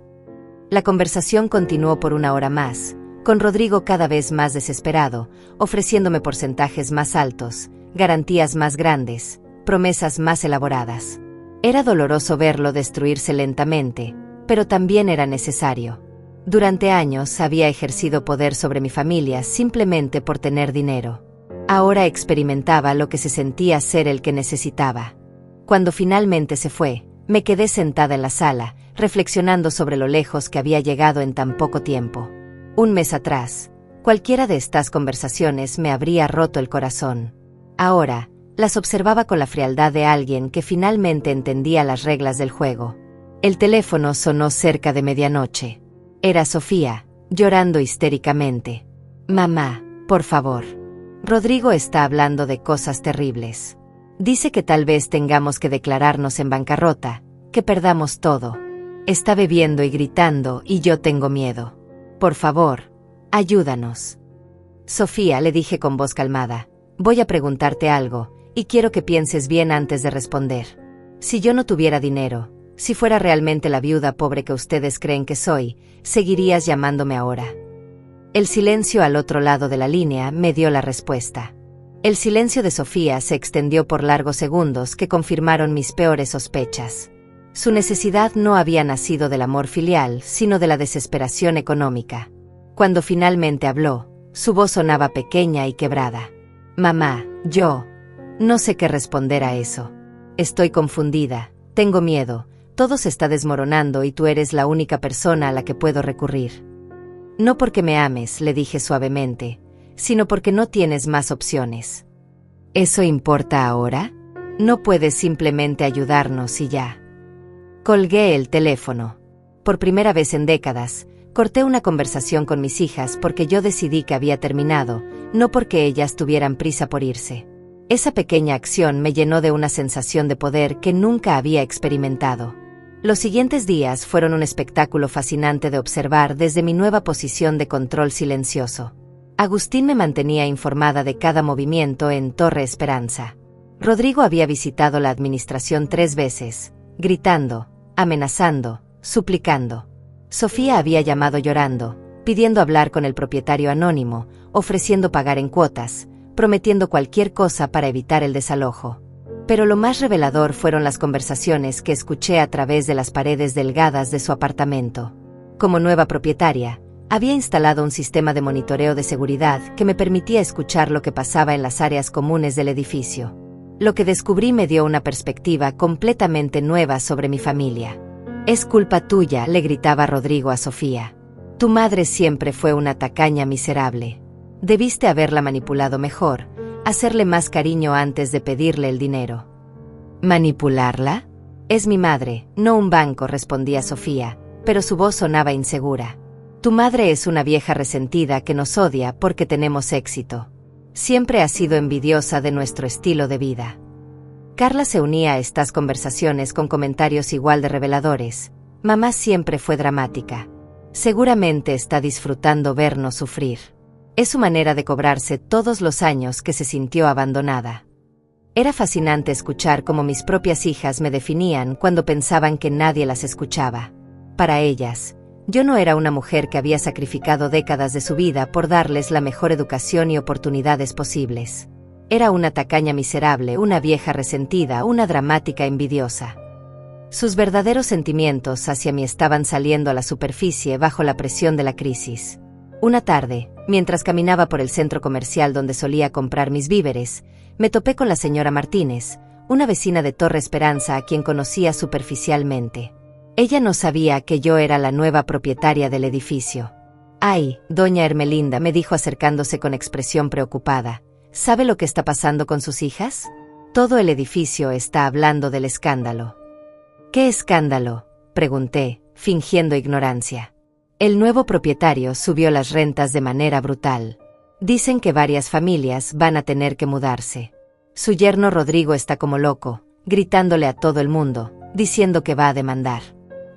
La conversación continuó por 1 hora más, con Rodrigo cada vez más desesperado, ofreciéndome porcentajes más altos, garantías más grandes, promesas más elaboradas. Era doloroso verlo destruirse lentamente, pero también era necesario. Durante años había ejercido poder sobre mi familia simplemente por tener dinero. Ahora experimentaba lo que se sentía ser el que necesitaba. Cuando finalmente se fue, me quedé sentada en la sala, reflexionando sobre lo lejos que había llegado en tan poco tiempo. 1 mes atrás, cualquiera de estas conversaciones me habría roto el corazón. Ahora, las observaba con la frialdad de alguien que finalmente entendía las reglas del juego. El teléfono sonó cerca de medianoche. Era Sofía, llorando histéricamente. «Mamá, por favor. Rodrigo está hablando de cosas terribles. Dice que tal vez tengamos que declararnos en bancarrota, que perdamos todo. Está bebiendo y gritando y yo tengo miedo. Por favor, ayúdanos». «Sofía», le dije con voz calmada, «voy a preguntarte algo, y quiero que pienses bien antes de responder. Si yo no tuviera dinero, si fuera realmente la viuda pobre que ustedes creen que soy, ¿seguirías llamándome ahora?». El silencio al otro lado de la línea me dio la respuesta. El silencio de Sofía se extendió por largos segundos que confirmaron mis peores sospechas. Su necesidad no había nacido del amor filial, sino de la desesperación económica. Cuando finalmente habló, su voz sonaba pequeña y quebrada. «Mamá, yo no sé qué responder a eso. Estoy confundida, tengo miedo, todo se está desmoronando y tú eres la única persona a la que puedo recurrir». «No porque me ames», le dije suavemente, «sino porque no tienes más opciones». «¿Eso importa ahora? No puedes simplemente ayudarnos y ya». Colgué el teléfono. Por primera vez en décadas, corté una conversación con mis hijas porque yo decidí que había terminado, no porque ellas tuvieran prisa por irse. Esa pequeña acción me llenó de una sensación de poder que nunca había experimentado. Los siguientes días fueron un espectáculo fascinante de observar desde mi nueva posición de control silencioso. Agustín me mantenía informada de cada movimiento en Torre Esperanza. Rodrigo había visitado la administración 3 veces, gritando, amenazando, suplicando. Sofía había llamado llorando, pidiendo hablar con el propietario anónimo, ofreciendo pagar en cuotas, prometiendo cualquier cosa para evitar el desalojo. Pero lo más revelador fueron las conversaciones que escuché a través de las paredes delgadas de su apartamento. Como nueva propietaria, había instalado un sistema de monitoreo de seguridad que me permitía escuchar lo que pasaba en las áreas comunes del edificio. Lo que descubrí me dio una perspectiva completamente nueva sobre mi familia. «Es culpa tuya», le gritaba Rodrigo a Sofía. «Tu madre siempre fue una tacaña miserable. Debiste haberla manipulado mejor, hacerle más cariño antes de pedirle el dinero». «¿Manipularla? Es mi madre, no un banco», respondía Sofía, pero su voz sonaba insegura. «Tu madre es una vieja resentida que nos odia porque tenemos éxito. Siempre ha sido envidiosa de nuestro estilo de vida». Carla se unía a estas conversaciones con comentarios igual de reveladores. «Mamá siempre fue dramática. Seguramente está disfrutando vernos sufrir. Es su manera de cobrarse todos los años que se sintió abandonada». Era fascinante escuchar cómo mis propias hijas me definían cuando pensaban que nadie las escuchaba. Para ellas, yo no era una mujer que había sacrificado décadas de su vida por darles la mejor educación y oportunidades posibles. Era una tacaña miserable, una vieja resentida, una dramática envidiosa. Sus verdaderos sentimientos hacia mí estaban saliendo a la superficie bajo la presión de la crisis. Una tarde, mientras caminaba por el centro comercial donde solía comprar mis víveres, me topé con la señora Martínez, una vecina de Torre Esperanza a quien conocía superficialmente. Ella no sabía que yo era la nueva propietaria del edificio. «Ay, doña Ermelinda», me dijo acercándose con expresión preocupada, ¿sabe lo que está pasando con sus hijas? Todo el edificio está hablando del escándalo». «¿Qué escándalo?», pregunté, fingiendo ignorancia. «El nuevo propietario subió las rentas de manera brutal. Dicen que varias familias van a tener que mudarse. Su yerno Rodrigo está como loco, gritándole a todo el mundo, diciendo que va a demandar.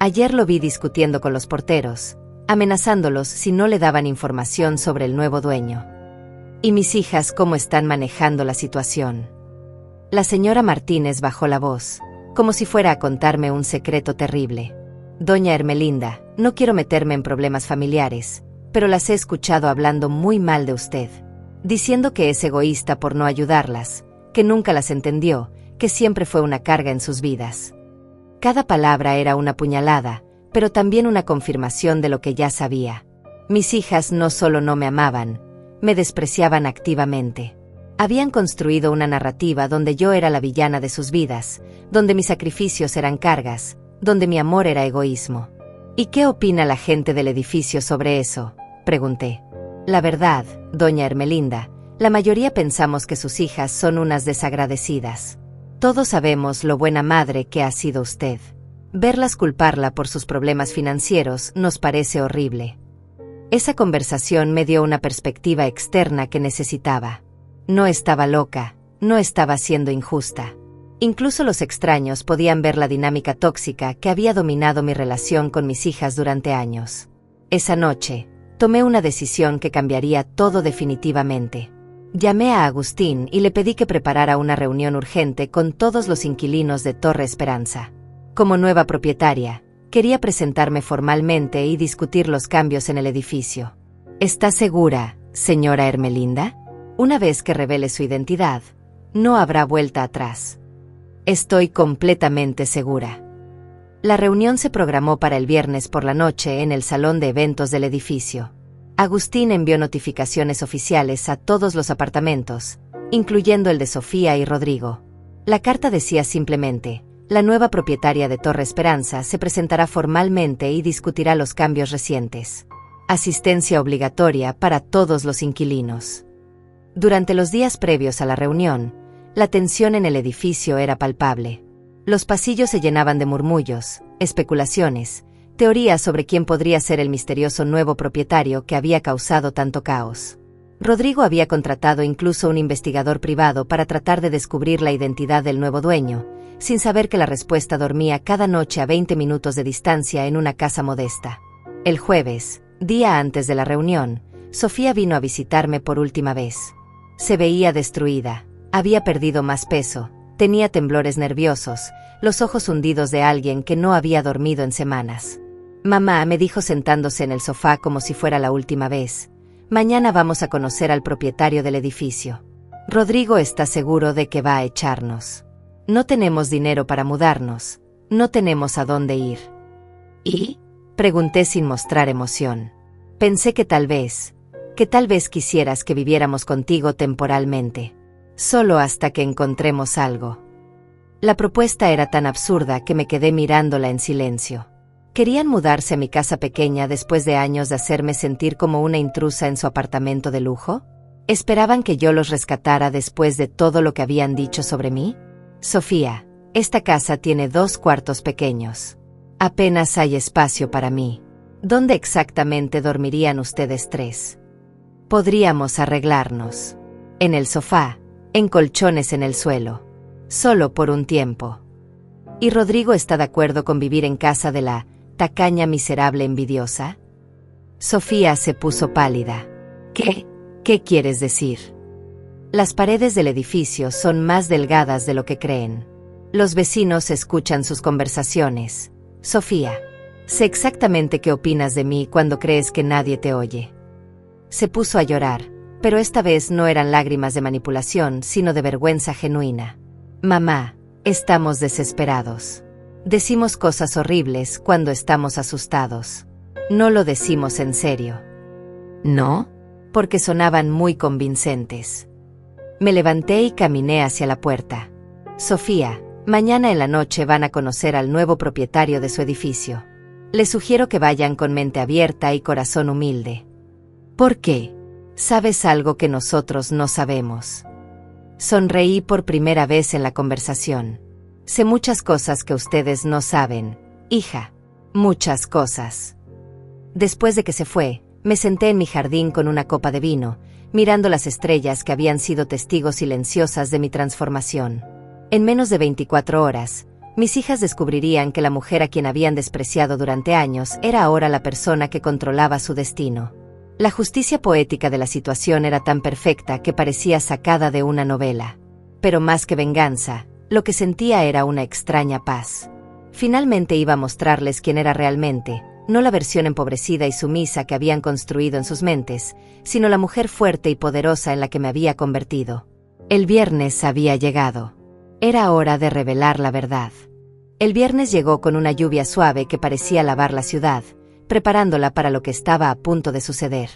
Ayer lo vi discutiendo con los porteros, amenazándolos si no le daban información sobre el nuevo dueño. ¿Y mis hijas cómo están manejando la situación?». La señora Martínez bajó la voz, como si fuera a contarme un secreto terrible. «Doña Ermelinda, no quiero meterme en problemas familiares, pero las he escuchado hablando muy mal de usted, diciendo que es egoísta por no ayudarlas, que nunca las entendió, que siempre fue una carga en sus vidas». Cada palabra era una puñalada, pero también una confirmación de lo que ya sabía. Mis hijas no solo no me amaban, me despreciaban activamente. Habían construido una narrativa donde yo era la villana de sus vidas, donde mis sacrificios eran cargas, donde mi amor era egoísmo. «¿Y qué opina la gente del edificio sobre eso?», pregunté. «La verdad, doña Ermelinda, la mayoría pensamos que sus hijas son unas desagradecidas. Todos sabemos lo buena madre que ha sido usted. Verlas culparla por sus problemas financieros nos parece horrible». Esa conversación me dio una perspectiva externa que necesitaba. No estaba loca, no estaba siendo injusta. Incluso los extraños podían ver la dinámica tóxica que había dominado mi relación con mis hijas durante años. Esa noche, tomé una decisión que cambiaría todo definitivamente. Llamé a Agustín y le pedí que preparara una reunión urgente con todos los inquilinos de Torre Esperanza. Como nueva propietaria, quería presentarme formalmente y discutir los cambios en el edificio. «¿Está segura, señora Ermelinda? Una vez que revele su identidad, no habrá vuelta atrás». «Estoy completamente segura». La reunión se programó para el viernes por la noche en el salón de eventos del edificio. Agustín envió notificaciones oficiales a todos los apartamentos, incluyendo el de Sofía y Rodrigo. La carta decía simplemente: «La nueva propietaria de Torre Esperanza se presentará formalmente y discutirá los cambios recientes. Asistencia obligatoria para todos los inquilinos». Durante los días previos a la reunión, la tensión en el edificio era palpable. Los pasillos se llenaban de murmullos, especulaciones, teorías sobre quién podría ser el misterioso nuevo propietario que había causado tanto caos. Rodrigo había contratado incluso un investigador privado para tratar de descubrir la identidad del nuevo dueño, sin saber que la respuesta dormía cada noche a 20 minutos de distancia en una casa modesta. El jueves, día antes de la reunión, Sofía vino a visitarme por última vez. Se veía destruida, había perdido más peso, tenía temblores nerviosos, los ojos hundidos de alguien que no había dormido en semanas. Mamá me dijo sentándose en el sofá como si fuera la última vez. Mañana vamos a conocer al propietario del edificio. Rodrigo está seguro de que va a echarnos. No tenemos dinero para mudarnos. No tenemos a dónde ir. ¿Y? Pregunté sin mostrar emoción. Pensé que tal vez quisieras que viviéramos contigo temporalmente. Solo hasta que encontremos algo. La propuesta era tan absurda que me quedé mirándola en silencio. ¿Querían mudarse a mi casa pequeña después de años de hacerme sentir como una intrusa en su apartamento de lujo? ¿Esperaban que yo los rescatara después de todo lo que habían dicho sobre mí? Sofía, esta casa tiene 2 cuartos pequeños. Apenas hay espacio para mí. ¿Dónde exactamente dormirían ustedes 3? Podríamos arreglarnos. En el sofá, en colchones en el suelo. Solo por un tiempo. ¿Y Rodrigo está de acuerdo con vivir en casa de la tacaña miserable envidiosa? Sofía se puso pálida. ¿Qué quieres decir? Las paredes del edificio son más delgadas de lo que creen. Los vecinos escuchan sus conversaciones. Sofía, sé exactamente qué opinas de mí cuando crees que nadie te oye. Se puso a llorar, pero esta vez no eran lágrimas de manipulación, sino de vergüenza genuina. Mamá, estamos desesperados. Decimos cosas horribles cuando estamos asustados. No lo decimos en serio. ¿No? Porque sonaban muy convincentes. Me levanté y caminé hacia la puerta. Sofía, mañana en la noche van a conocer al nuevo propietario de su edificio. Les sugiero que vayan con mente abierta y corazón humilde. ¿Por qué? ¿Sabes algo que nosotros no sabemos? Sonreí por primera vez en la conversación. Sé muchas cosas que ustedes no saben, hija. Muchas cosas. Después de que se fue, me senté en mi jardín con una copa de vino, mirando las estrellas que habían sido testigos silenciosas de mi transformación. En menos de 24 horas, mis hijas descubrirían que la mujer a quien habían despreciado durante años era ahora la persona que controlaba su destino. La justicia poética de la situación era tan perfecta que parecía sacada de una novela. Pero más que venganza, lo que sentía era una extraña paz. Finalmente iba a mostrarles quién era realmente, no la versión empobrecida y sumisa que habían construido en sus mentes, sino la mujer fuerte y poderosa en la que me había convertido. El viernes había llegado. Era hora de revelar la verdad. El viernes llegó con una lluvia suave que parecía lavar la ciudad, preparándola para lo que estaba a punto de suceder.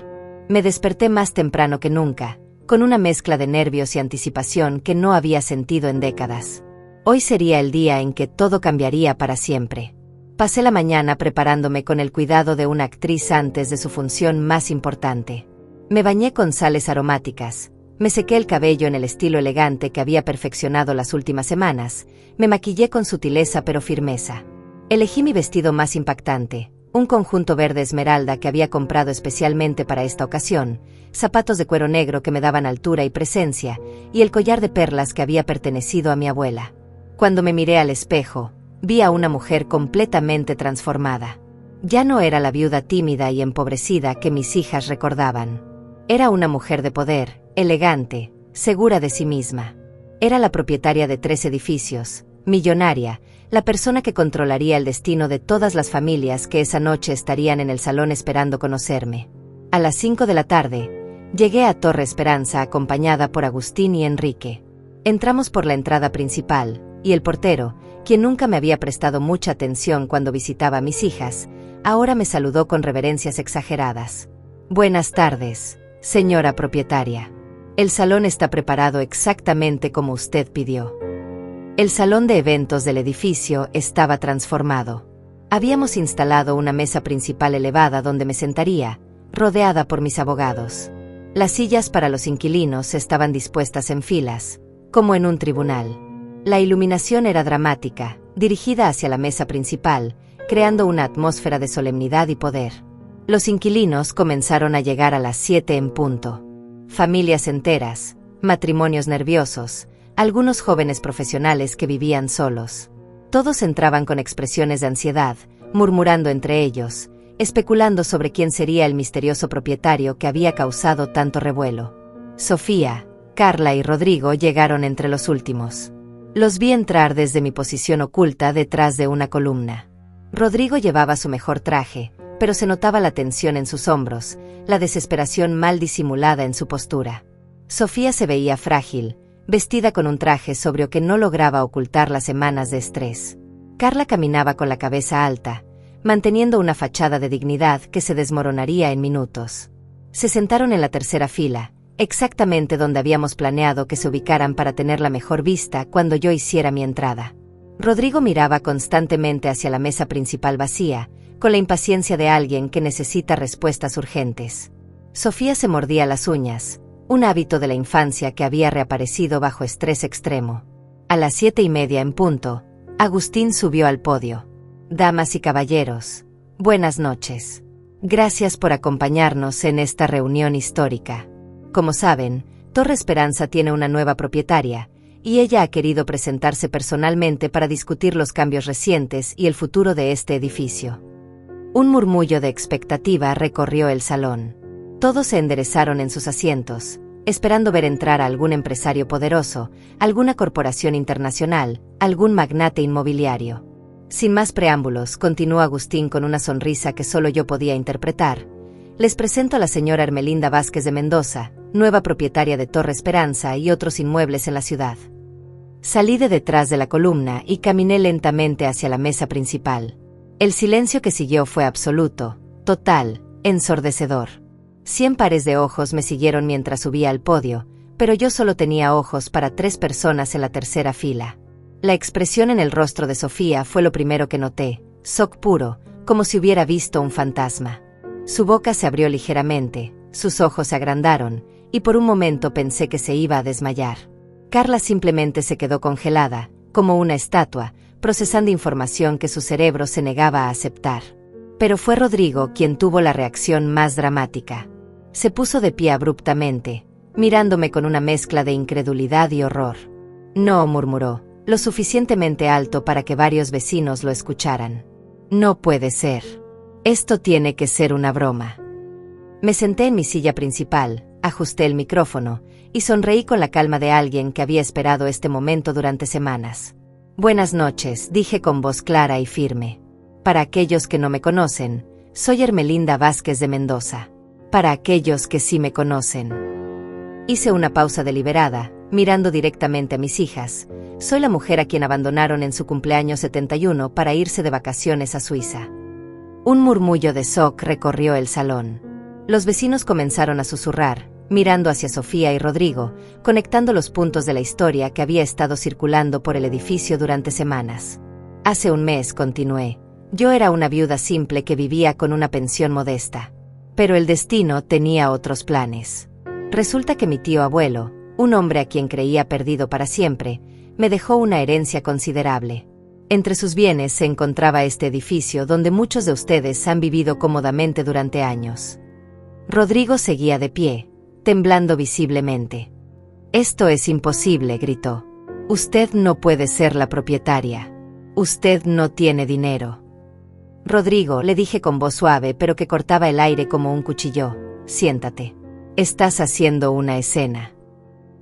Me desperté más temprano que nunca, con una mezcla de nervios y anticipación que no había sentido en décadas. Hoy sería el día en que todo cambiaría para siempre. Pasé la mañana preparándome con el cuidado de una actriz antes de su función más importante. Me bañé con sales aromáticas, me sequé el cabello en el estilo elegante que había perfeccionado las últimas semanas, me maquillé con sutileza pero firmeza. Elegí mi vestido más impactante, un conjunto verde esmeralda que había comprado especialmente para esta ocasión, zapatos de cuero negro que me daban altura y presencia, y el collar de perlas que había pertenecido a mi abuela. Cuando me miré al espejo, vi a una mujer completamente transformada. Ya no era la viuda tímida y empobrecida que mis hijas recordaban. Era una mujer de poder, elegante, segura de sí misma. Era la propietaria de 3 edificios, millonaria, la persona que controlaría el destino de todas las familias que esa noche estarían en el salón esperando conocerme. A las 5 de la tarde, llegué a Torre Esperanza acompañada por Agustín y Enrique. Entramos por la entrada principal, y el portero, quien nunca me había prestado mucha atención cuando visitaba a mis hijas, ahora me saludó con reverencias exageradas. Buenas tardes, señora propietaria. El salón está preparado exactamente como usted pidió. El salón de eventos del edificio estaba transformado. Habíamos instalado una mesa principal elevada donde me sentaría, rodeada por mis abogados. Las sillas para los inquilinos estaban dispuestas en filas, como en un tribunal. La iluminación era dramática, dirigida hacia la mesa principal, creando una atmósfera de solemnidad y poder. Los inquilinos comenzaron a llegar a las 7 en punto. Familias enteras, matrimonios nerviosos, algunos jóvenes profesionales que vivían solos. Todos entraban con expresiones de ansiedad, murmurando entre ellos, especulando sobre quién sería el misterioso propietario que había causado tanto revuelo. Sofía, Carla y Rodrigo llegaron entre los últimos. Los vi entrar desde mi posición oculta detrás de una columna. Rodrigo llevaba su mejor traje, pero se notaba la tensión en sus hombros, la desesperación mal disimulada en su postura. Sofía se veía frágil, vestida con un traje sobrio que no lograba ocultar las semanas de estrés. Carla caminaba con la cabeza alta, manteniendo una fachada de dignidad que se desmoronaría en minutos. Se sentaron en la tercera fila, exactamente donde habíamos planeado que se ubicaran para tener la mejor vista cuando yo hiciera mi entrada. Rodrigo miraba constantemente hacia la mesa principal vacía, con la impaciencia de alguien que necesita respuestas urgentes. Sofía se mordía las uñas, un hábito de la infancia que había reaparecido bajo estrés extremo. A las 7:30 en punto, Agustín subió al podio. Damas y caballeros, buenas noches. Gracias por acompañarnos en esta reunión histórica. Como saben, Torre Esperanza tiene una nueva propietaria, y ella ha querido presentarse personalmente para discutir los cambios recientes y el futuro de este edificio. Un murmullo de expectativa recorrió el salón. Todos se enderezaron en sus asientos, esperando ver entrar a algún empresario poderoso, alguna corporación internacional, algún magnate inmobiliario. Sin más preámbulos, continuó Agustín con una sonrisa que solo yo podía interpretar. Les presento a la señora Ermelinda Vázquez de Mendoza, nueva propietaria de Torre Esperanza y otros inmuebles en la ciudad. Salí de detrás de la columna y caminé lentamente hacia la mesa principal. El silencio que siguió fue absoluto, total, ensordecedor. 100 pares de ojos me siguieron mientras subía al podio, pero yo solo tenía ojos para 3 personas en la tercera fila. La expresión en el rostro de Sofía fue lo primero que noté, shock puro, como si hubiera visto un fantasma. Su boca se abrió ligeramente, sus ojos se agrandaron, y por un momento pensé que se iba a desmayar. Carla simplemente se quedó congelada, como una estatua, procesando información que su cerebro se negaba a aceptar. Pero fue Rodrigo quien tuvo la reacción más dramática. Se puso de pie abruptamente, mirándome con una mezcla de incredulidad y horror. No, murmuró, lo suficientemente alto para que varios vecinos lo escucharan. No puede ser. Esto tiene que ser una broma. Me senté en mi silla principal, ajusté el micrófono, y sonreí con la calma de alguien que había esperado este momento durante semanas. Buenas noches, dije con voz clara y firme. Para aquellos que no me conocen, soy Ermelinda Vázquez de Mendoza. Para aquellos que sí me conocen. Hice una pausa deliberada, mirando directamente a mis hijas. Soy la mujer a quien abandonaron en su cumpleaños 71 para irse de vacaciones a Suiza. Un murmullo de shock recorrió el salón. Los vecinos comenzaron a susurrar, mirando hacia Sofía y Rodrigo, conectando los puntos de la historia que había estado circulando por el edificio durante semanas. Hace un mes, continué, yo era una viuda simple que vivía con una pensión modesta. Pero el destino tenía otros planes. Resulta que mi tío abuelo, un hombre a quien creía perdido para siempre, me dejó una herencia considerable. Entre sus bienes se encontraba este edificio donde muchos de ustedes han vivido cómodamente durante años. Rodrigo seguía de pie, temblando visiblemente. Esto es imposible, gritó. Usted no puede ser la propietaria. Usted no tiene dinero. Rodrigo, le dije con voz suave pero que cortaba el aire como un cuchillo, siéntate. Estás haciendo una escena.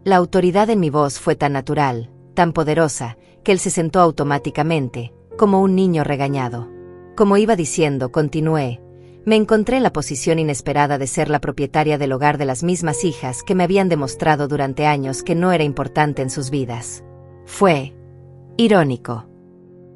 La autoridad en mi voz fue tan natural, tan poderosa, que él se sentó automáticamente, como un niño regañado. Como iba diciendo, continué. Me encontré en la posición inesperada de ser la propietaria del hogar de las mismas hijas que me habían demostrado durante años que no era importante en sus vidas. Fue irónico.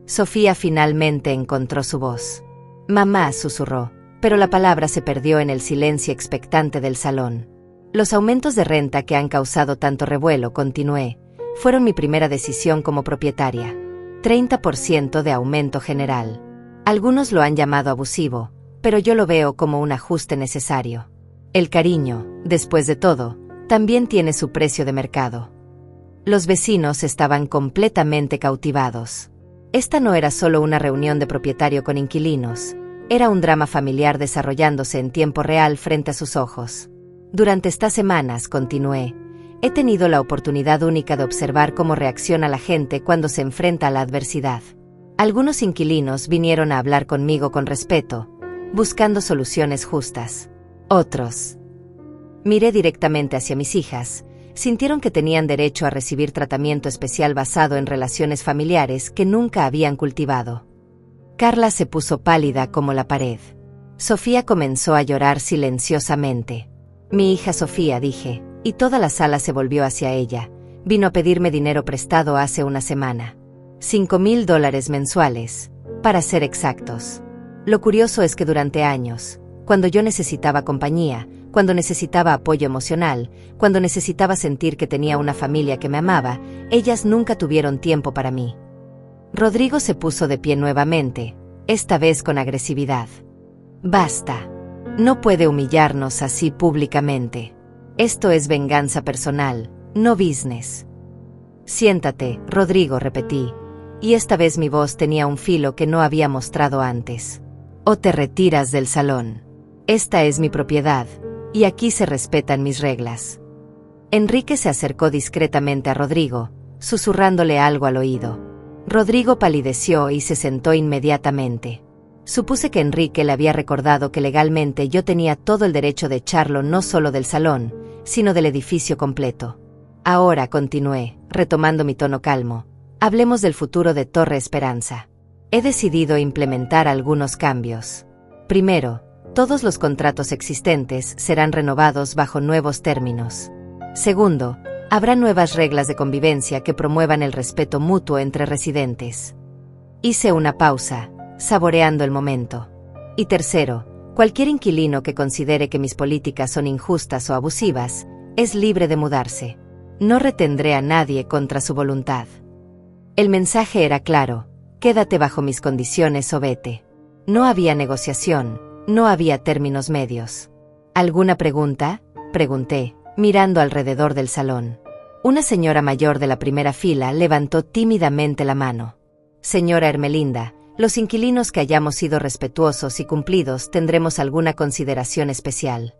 Sofía finalmente encontró su voz. Mamá, susurró, pero la palabra se perdió en el silencio expectante del salón. Los aumentos de renta que han causado tanto revuelo, continué, fueron mi primera decisión como propietaria. 30% de aumento general. Algunos lo han llamado abusivo, pero yo lo veo como un ajuste necesario. El cariño, después de todo, también tiene su precio de mercado. Los vecinos estaban completamente cautivados. Esta no era solo una reunión de propietario con inquilinos, era un drama familiar desarrollándose en tiempo real frente a sus ojos. Durante estas semanas, continué, he tenido la oportunidad única de observar cómo reacciona la gente cuando se enfrenta a la adversidad. Algunos inquilinos vinieron a hablar conmigo con respeto, buscando soluciones justas. Otros. Miré directamente hacia mis hijas. Sintieron que tenían derecho a recibir tratamiento especial basado en relaciones familiares que nunca habían cultivado. Carla se puso pálida como la pared. Sofía comenzó a llorar silenciosamente. Mi hija Sofía, dije, y toda la sala se volvió hacia ella. Vino a pedirme dinero prestado hace una semana. $5,000 mensuales, para ser exactos. Lo curioso es que durante años, cuando yo necesitaba compañía, cuando necesitaba apoyo emocional, cuando necesitaba sentir que tenía una familia que me amaba, ellas nunca tuvieron tiempo para mí. Rodrigo se puso de pie nuevamente, esta vez con agresividad. Basta. No puede humillarnos así públicamente. Esto es venganza personal, no business. Siéntate, Rodrigo, repetí, y esta vez mi voz tenía un filo que no había mostrado antes. O te retiras del salón. Esta es mi propiedad, y aquí se respetan mis reglas. Enrique se acercó discretamente a Rodrigo, susurrándole algo al oído. Rodrigo palideció y se sentó inmediatamente. Supuse que Enrique le había recordado que legalmente yo tenía todo el derecho de echarlo no solo del salón, sino del edificio completo. Ahora, continué, retomando mi tono calmo, hablemos del futuro de Torre Esperanza. He decidido implementar algunos cambios. Primero, todos los contratos existentes serán renovados bajo nuevos términos. Segundo, habrá nuevas reglas de convivencia que promuevan el respeto mutuo entre residentes. Hice una pausa, saboreando el momento. Y tercero, cualquier inquilino que considere que mis políticas son injustas o abusivas, es libre de mudarse. No retendré a nadie contra su voluntad. El mensaje era claro, quédate bajo mis condiciones o vete. No había negociación, no había términos medios. ¿Alguna pregunta?, pregunté, mirando alrededor del salón. Una señora mayor de la primera fila levantó tímidamente la mano. Señora Ermelinda, los inquilinos que hayamos sido respetuosos y cumplidos tendremos alguna consideración especial.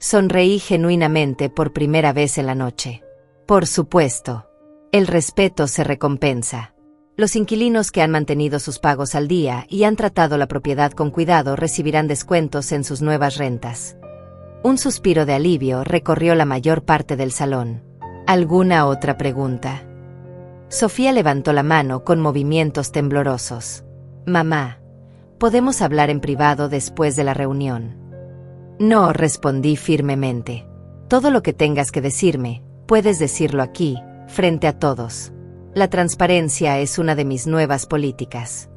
Sonreí genuinamente por primera vez en la noche. Por supuesto. El respeto se recompensa. Los inquilinos que han mantenido sus pagos al día y han tratado la propiedad con cuidado recibirán descuentos en sus nuevas rentas. Un suspiro de alivio recorrió la mayor parte del salón. ¿Alguna otra pregunta? Sofía levantó la mano con movimientos temblorosos. Mamá, ¿podemos hablar en privado después de la reunión? No, respondí firmemente. Todo lo que tengas que decirme, puedes decirlo aquí, frente a todos. La transparencia es una de mis nuevas políticas.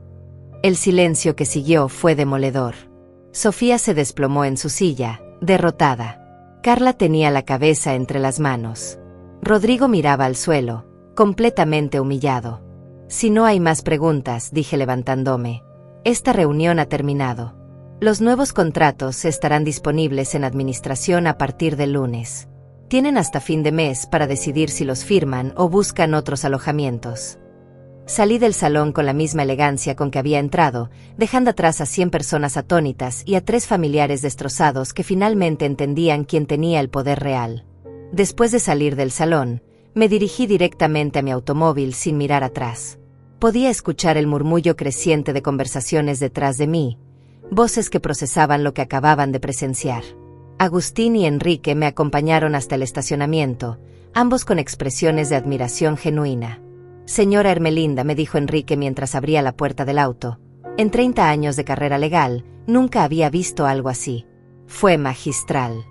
El silencio que siguió fue demoledor. Sofía se desplomó en su silla, derrotada. Carla tenía la cabeza entre las manos. Rodrigo miraba al suelo, completamente humillado. Si no hay más preguntas, dije levantándome, esta reunión ha terminado. Los nuevos contratos estarán disponibles en administración a partir del lunes. Tienen hasta fin de mes para decidir si los firman o buscan otros alojamientos. Salí del salón con la misma elegancia con que había entrado, dejando atrás a 100 personas atónitas y a 3 familiares destrozados que finalmente entendían quién tenía el poder real. Después de salir del salón, me dirigí directamente a mi automóvil sin mirar atrás. Podía escuchar el murmullo creciente de conversaciones detrás de mí, voces que procesaban lo que acababan de presenciar. Agustín y Enrique me acompañaron hasta el estacionamiento, ambos con expresiones de admiración genuina. Señora Ermelinda, me dijo Enrique mientras abría la puerta del auto, en 30 años de carrera legal, nunca había visto algo así. Fue magistral.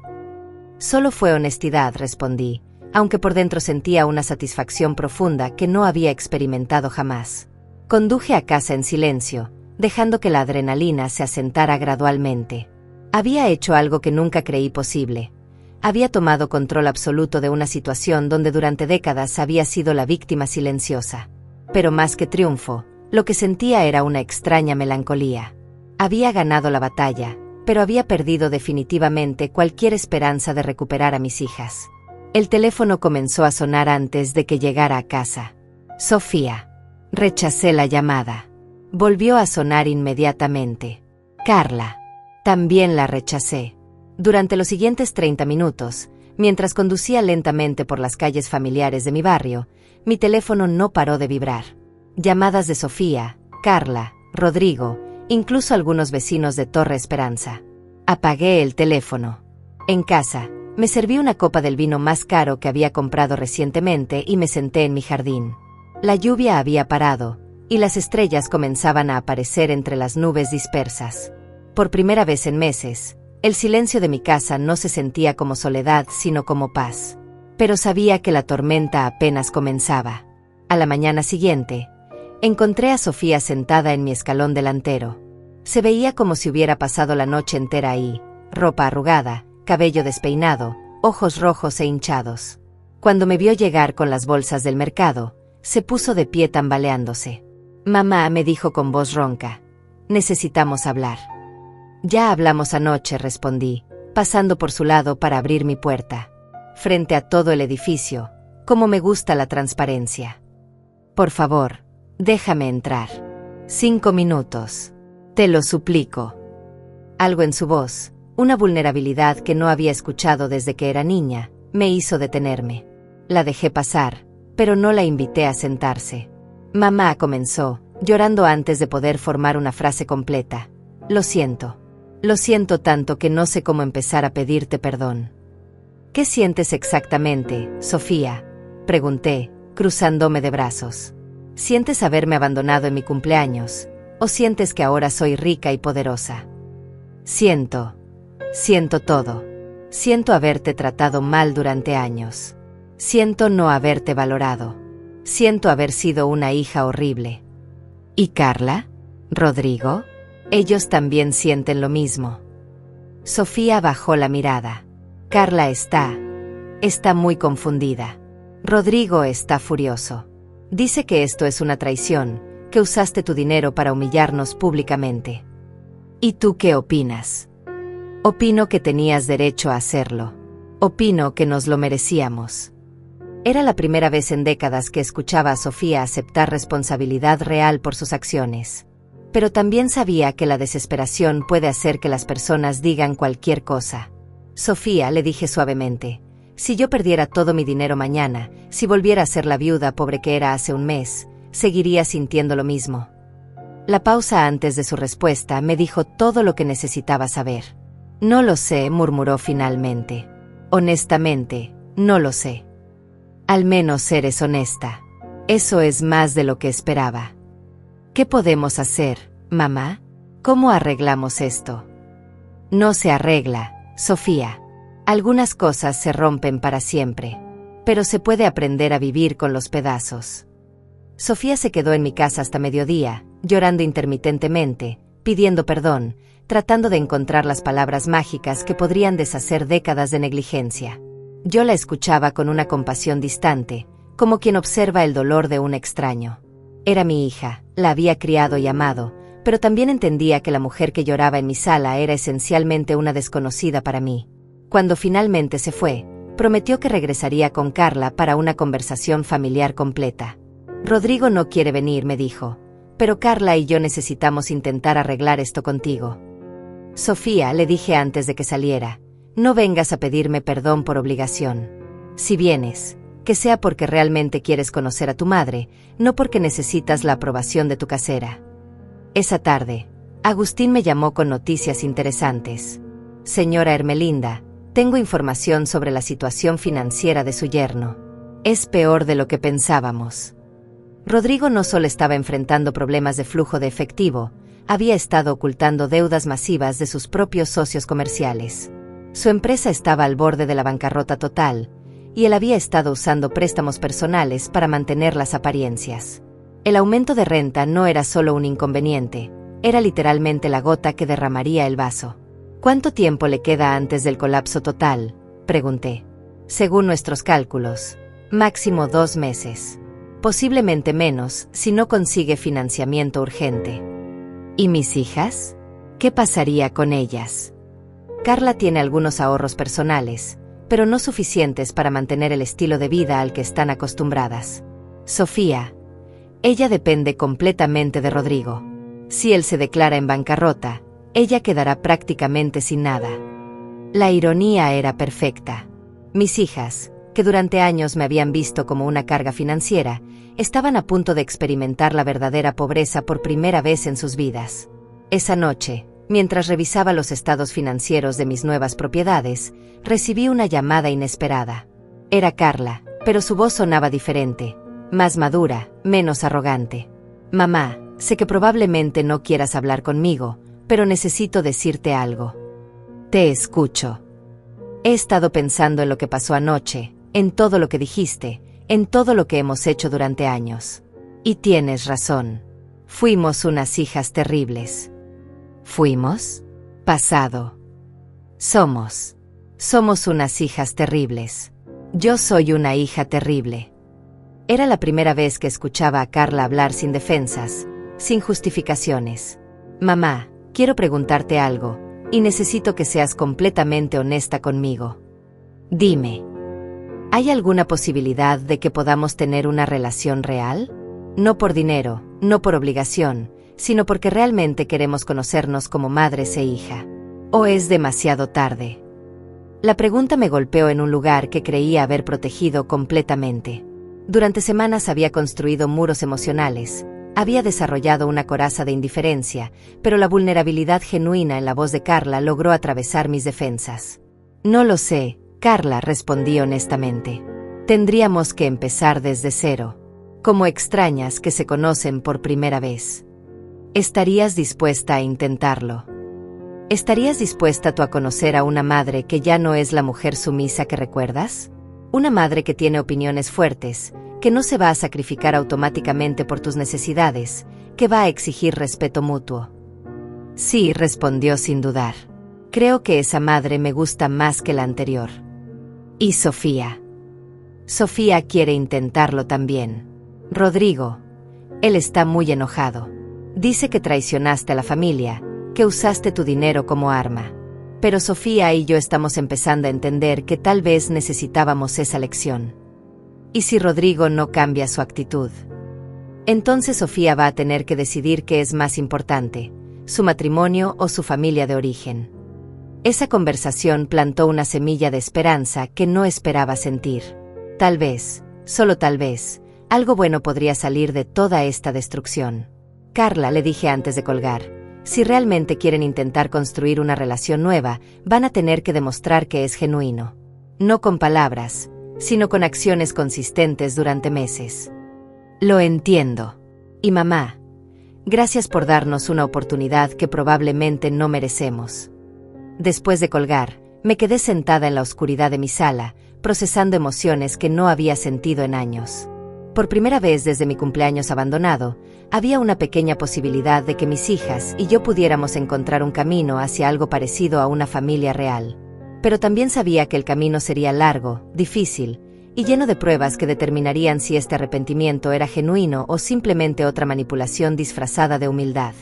Solo fue honestidad, respondí, aunque por dentro sentía una satisfacción profunda que no había experimentado jamás. Conduje a casa en silencio, dejando que la adrenalina se asentara gradualmente. Había hecho algo que nunca creí posible. Había tomado control absoluto de una situación donde durante décadas había sido la víctima silenciosa. Pero más que triunfo, lo que sentía era una extraña melancolía. Había ganado la batalla, pero había perdido definitivamente cualquier esperanza de recuperar a mis hijas. El teléfono comenzó a sonar antes de que llegara a casa. Sofía. Rechacé la llamada. Volvió a sonar inmediatamente. Carla. También la rechacé. Durante los siguientes 30 minutos, mientras conducía lentamente por las calles familiares de mi barrio, mi teléfono no paró de vibrar. Llamadas de Sofía, Carla, Rodrigo, incluso algunos vecinos de Torre Esperanza. Apagué el teléfono. En casa, me serví una copa del vino más caro que había comprado recientemente y me senté en mi jardín. La lluvia había parado, y las estrellas comenzaban a aparecer entre las nubes dispersas. Por primera vez en meses, el silencio de mi casa no se sentía como soledad, sino como paz. Pero sabía que la tormenta apenas comenzaba. A la mañana siguiente, encontré a Sofía sentada en mi escalón delantero. Se veía como si hubiera pasado la noche entera ahí, ropa arrugada, cabello despeinado, ojos rojos e hinchados. Cuando me vio llegar con las bolsas del mercado, se puso de pie tambaleándose. «Mamá», me dijo con voz ronca, «necesitamos hablar». «Ya hablamos anoche», respondí, pasando por su lado para abrir mi puerta. Frente a todo el edificio, cómo me gusta la transparencia. «Por favor, déjame entrar. 5 minutos. Te lo suplico». Algo en su voz, una vulnerabilidad que no había escuchado desde que era niña, me hizo detenerme. La dejé pasar, pero no la invité a sentarse. «Mamá», comenzó, llorando antes de poder formar una frase completa. «Lo siento. Lo siento tanto que no sé cómo empezar a pedirte perdón». «¿Qué sientes exactamente, Sofía?», pregunté, cruzándome de brazos. «¿Sientes haberme abandonado en mi cumpleaños, o sientes que ahora soy rica y poderosa?» Siento todo. Siento haberte tratado mal durante años. Siento no haberte valorado. Siento haber sido una hija horrible». «¿Y Carla? ¿Rodrigo? Ellos también sienten lo mismo». Sofía bajó la mirada. «Carla está muy confundida. Rodrigo está furioso. Dice que esto es una traición, que usaste tu dinero para humillarnos públicamente». «¿Y tú qué opinas?» «Opino que tenías derecho a hacerlo. Opino que nos lo merecíamos». Era la primera vez en décadas que escuchaba a Sofía aceptar responsabilidad real por sus acciones. Pero también sabía que la desesperación puede hacer que las personas digan cualquier cosa. «Sofía», le dije suavemente, «si yo perdiera todo mi dinero mañana, si volviera a ser la viuda pobre que era hace un mes, ¿seguiría sintiendo lo mismo?». La pausa antes de su respuesta me dijo todo lo que necesitaba saber. «No lo sé», murmuró finalmente. «Honestamente, no lo sé». «Al menos eres honesta. Eso es más de lo que esperaba». «¿Qué podemos hacer, mamá? ¿Cómo arreglamos esto?». «No se arregla, Sofía. Algunas cosas se rompen para siempre. Pero se puede aprender a vivir con los pedazos». Sofía se quedó en mi casa hasta mediodía, llorando intermitentemente, pidiendo perdón, tratando de encontrar las palabras mágicas que podrían deshacer décadas de negligencia. Yo la escuchaba con una compasión distante, como quien observa el dolor de un extraño. Era mi hija, la había criado y amado, pero también entendía que la mujer que lloraba en mi sala era esencialmente una desconocida para mí. Cuando finalmente se fue, prometió que regresaría con Carla para una conversación familiar completa. «Rodrigo no quiere venir», me dijo, «pero Carla y yo necesitamos intentar arreglar esto contigo». «Sofía», le dije antes de que saliera, «no vengas a pedirme perdón por obligación. Si vienes, que sea porque realmente quieres conocer a tu madre, no porque necesitas la aprobación de tu casera». Esa tarde, Agustín me llamó con noticias interesantes. «Señora Ermelinda, tengo información sobre la situación financiera de su yerno. Es peor de lo que pensábamos». Rodrigo no solo estaba enfrentando problemas de flujo de efectivo, había estado ocultando deudas masivas de sus propios socios comerciales. Su empresa estaba al borde de la bancarrota total, y él había estado usando préstamos personales para mantener las apariencias. El aumento de renta no era solo un inconveniente, era literalmente la gota que derramaría el vaso. «¿Cuánto tiempo le queda antes del colapso total?», pregunté. «Según nuestros cálculos, máximo 2 meses. Posiblemente menos si no consigue financiamiento urgente». «¿Y mis hijas? ¿Qué pasaría con ellas?». «Carla tiene algunos ahorros personales, pero no suficientes para mantener el estilo de vida al que están acostumbradas. Sofía, ella depende completamente de Rodrigo. Si él se declara en bancarrota, ella quedará prácticamente sin nada». La ironía era perfecta. Mis hijas, que durante años me habían visto como una carga financiera, estaban a punto de experimentar la verdadera pobreza por primera vez en sus vidas. Esa noche, mientras revisaba los estados financieros de mis nuevas propiedades, recibí una llamada inesperada. Era Carla, pero su voz sonaba diferente, más madura, menos arrogante. Mamá, sé que probablemente no quieras hablar conmigo, pero necesito decirte algo. Te escucho. He estado pensando en lo que pasó anoche, en todo lo que dijiste, en todo lo que hemos hecho durante años. Y tienes razón. Fuimos unas hijas terribles. ¿Fuimos? Pasado. Somos. Somos unas hijas terribles. Yo soy una hija terrible. Era la primera vez que escuchaba a Carla hablar sin defensas, sin justificaciones. Mamá, quiero preguntarte algo, y necesito que seas completamente honesta conmigo. Dime, ¿hay alguna posibilidad de que podamos tener una relación real? No por dinero, no por obligación, sino porque realmente queremos conocernos como madres e hija. ¿O es demasiado tarde? La pregunta me golpeó en un lugar que creía haber protegido completamente. Durante semanas había construido muros emocionales, había desarrollado una coraza de indiferencia, pero la vulnerabilidad genuina en la voz de Carla logró atravesar mis defensas. No lo sé, Carla, respondí honestamente. Tendríamos que empezar desde cero, como extrañas que se conocen por primera vez. ¿Estarías dispuesta a intentarlo? ¿Estarías dispuesta tú a conocer a una madre que ya no es la mujer sumisa que recuerdas? Una madre que tiene opiniones fuertes, que no se va a sacrificar automáticamente por tus necesidades, que va a exigir respeto mutuo. Sí, respondió sin dudar. Creo que esa madre me gusta más que la anterior. ¿Y Sofía? Sofía quiere intentarlo también. Rodrigo. Él está muy enojado. Dice que traicionaste a la familia, que usaste tu dinero como arma. Pero Sofía y yo estamos empezando a entender que tal vez necesitábamos esa lección. ¿Y si Rodrigo no cambia su actitud? Entonces Sofía va a tener que decidir qué es más importante, su matrimonio o su familia de origen. Esa conversación plantó una semilla de esperanza que no esperaba sentir. Tal vez, solo tal vez, algo bueno podría salir de toda esta destrucción. Carla, le dije antes de colgar, si realmente quieren intentar construir una relación nueva, van a tener que demostrar que es genuino. No con palabras, sino con acciones consistentes durante meses. Lo entiendo. Y mamá, gracias por darnos una oportunidad que probablemente no merecemos. Después de colgar, me quedé sentada en la oscuridad de mi sala, procesando emociones que no había sentido en años. Por primera vez desde mi cumpleaños abandonado, había una pequeña posibilidad de que mis hijas y yo pudiéramos encontrar un camino hacia algo parecido a una familia real. Pero también sabía que el camino sería largo, difícil, y lleno de pruebas que determinarían si este arrepentimiento era genuino o simplemente otra manipulación disfrazada de humildad.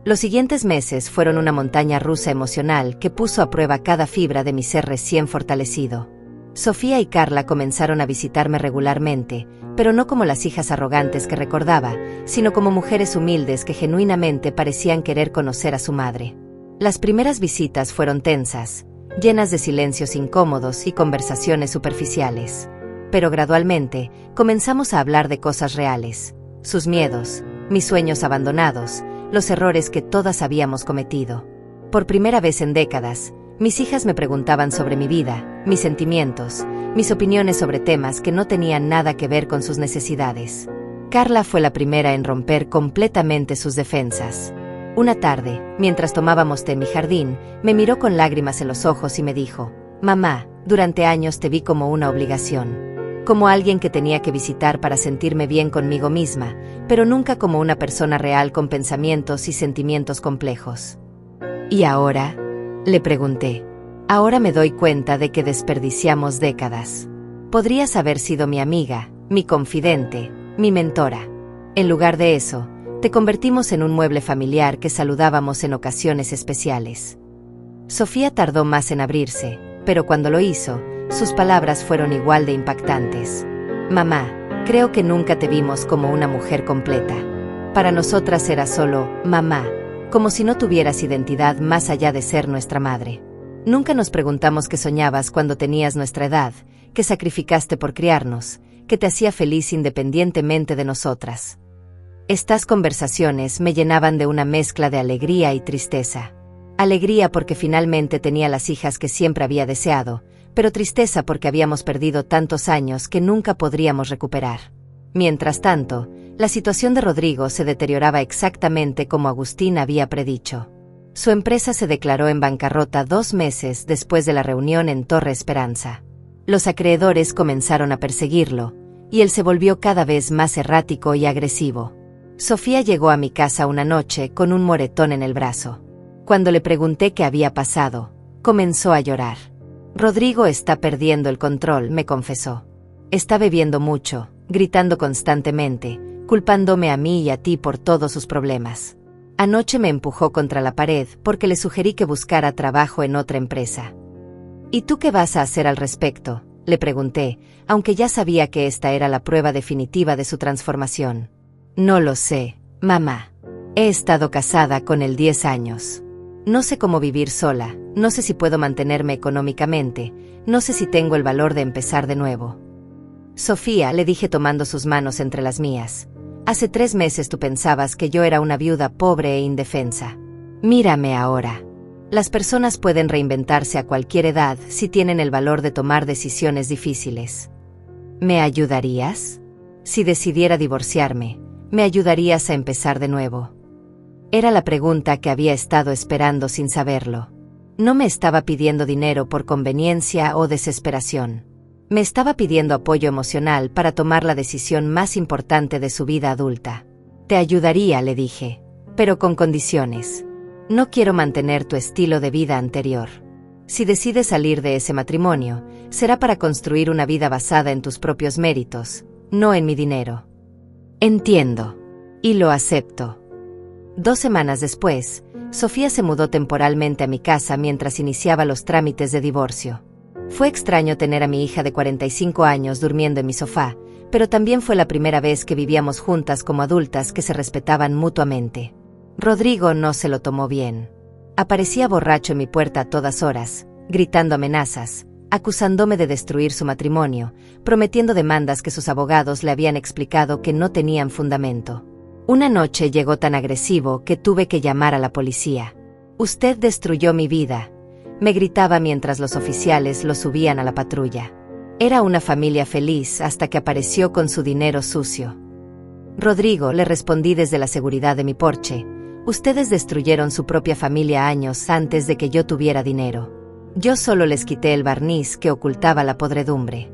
Los siguientes meses fueron una montaña rusa emocional que puso a prueba cada fibra de mi ser recién fortalecido. Sofía y Carla comenzaron a visitarme regularmente, pero no como las hijas arrogantes que recordaba, sino como mujeres humildes que genuinamente parecían querer conocer a su madre. Las primeras visitas fueron tensas, llenas de silencios incómodos y conversaciones superficiales. Pero gradualmente, comenzamos a hablar de cosas reales, sus miedos, mis sueños abandonados, los errores que todas habíamos cometido. Por primera vez en décadas, mis hijas me preguntaban sobre mi vida, mis sentimientos, mis opiniones sobre temas que no tenían nada que ver con sus necesidades. Carla fue la primera en romper completamente sus defensas. Una tarde, mientras tomábamos té en mi jardín, me miró con lágrimas en los ojos y me dijo: «Mamá, durante años te vi como una obligación, como alguien que tenía que visitar para sentirme bien conmigo misma, pero nunca como una persona real con pensamientos y sentimientos complejos». ¿Y ahora?, le pregunté. Ahora me doy cuenta de que desperdiciamos décadas. Podrías haber sido mi amiga, mi confidente, mi mentora. En lugar de eso, te convertimos en un mueble familiar que saludábamos en ocasiones especiales. Sofía tardó más en abrirse, pero cuando lo hizo, sus palabras fueron igual de impactantes. Mamá, creo que nunca te vimos como una mujer completa. Para nosotras era solo mamá, como si no tuvieras identidad más allá de ser nuestra madre. Nunca nos preguntamos qué soñabas cuando tenías nuestra edad, qué sacrificaste por criarnos, qué te hacía feliz independientemente de nosotras. Estas conversaciones me llenaban de una mezcla de alegría y tristeza. Alegría porque finalmente tenía las hijas que siempre había deseado, pero tristeza porque habíamos perdido tantos años que nunca podríamos recuperar. Mientras tanto, La situación de Rodrigo se deterioraba exactamente como Agustín había predicho. Su empresa se declaró en bancarrota 2 meses después de la reunión en Torre Esperanza. Los acreedores comenzaron a perseguirlo, y él se volvió cada vez más errático y agresivo. Sofía llegó a mi casa una noche con un moretón en el brazo. Cuando le pregunté qué había pasado, comenzó a llorar. Rodrigo está perdiendo el control, me confesó. Está bebiendo mucho, gritando constantemente, culpándome a mí y a ti por todos sus problemas. Anoche me empujó contra la pared porque le sugerí que buscara trabajo en otra empresa. ¿Y tú qué vas a hacer al respecto?, le pregunté, aunque ya sabía que esta era la prueba definitiva de su transformación. No lo sé, mamá. He estado casada con él 10 años. No sé cómo vivir sola, no sé si puedo mantenerme económicamente, no sé si tengo el valor de empezar de nuevo. Sofía, le dije tomando sus manos entre las mías. Hace 3 meses tú pensabas que yo era una viuda pobre e indefensa. Mírame ahora. Las personas pueden reinventarse a cualquier edad si tienen el valor de tomar decisiones difíciles. ¿Me ayudarías? Si decidiera divorciarme, ¿me ayudarías a empezar de nuevo? Era la pregunta que había estado esperando sin saberlo. No me estaba pidiendo dinero por conveniencia o desesperación. Me estaba pidiendo apoyo emocional para tomar la decisión más importante de su vida adulta. Te ayudaría, le dije, pero con condiciones. No quiero mantener tu estilo de vida anterior. Si decides salir de ese matrimonio, será para construir una vida basada en tus propios méritos, no en mi dinero. Entiendo. Y lo acepto. 2 semanas después, Sofía se mudó temporalmente a mi casa mientras iniciaba los trámites de divorcio. Fue extraño tener a mi hija de 45 años durmiendo en mi sofá, pero también fue la primera vez que vivíamos juntas como adultas que se respetaban mutuamente. Rodrigo no se lo tomó bien. Aparecía borracho en mi puerta a todas horas, gritando amenazas, acusándome de destruir su matrimonio, prometiendo demandas que sus abogados le habían explicado que no tenían fundamento. Una noche llegó tan agresivo que tuve que llamar a la policía. Usted destruyó mi vida, me gritaba mientras los oficiales lo subían a la patrulla. Era una familia feliz hasta que apareció con su dinero sucio. Rodrigo, le respondí desde la seguridad de mi porche, ustedes destruyeron su propia familia años antes de que yo tuviera dinero. Yo solo les quité el barniz que ocultaba la podredumbre.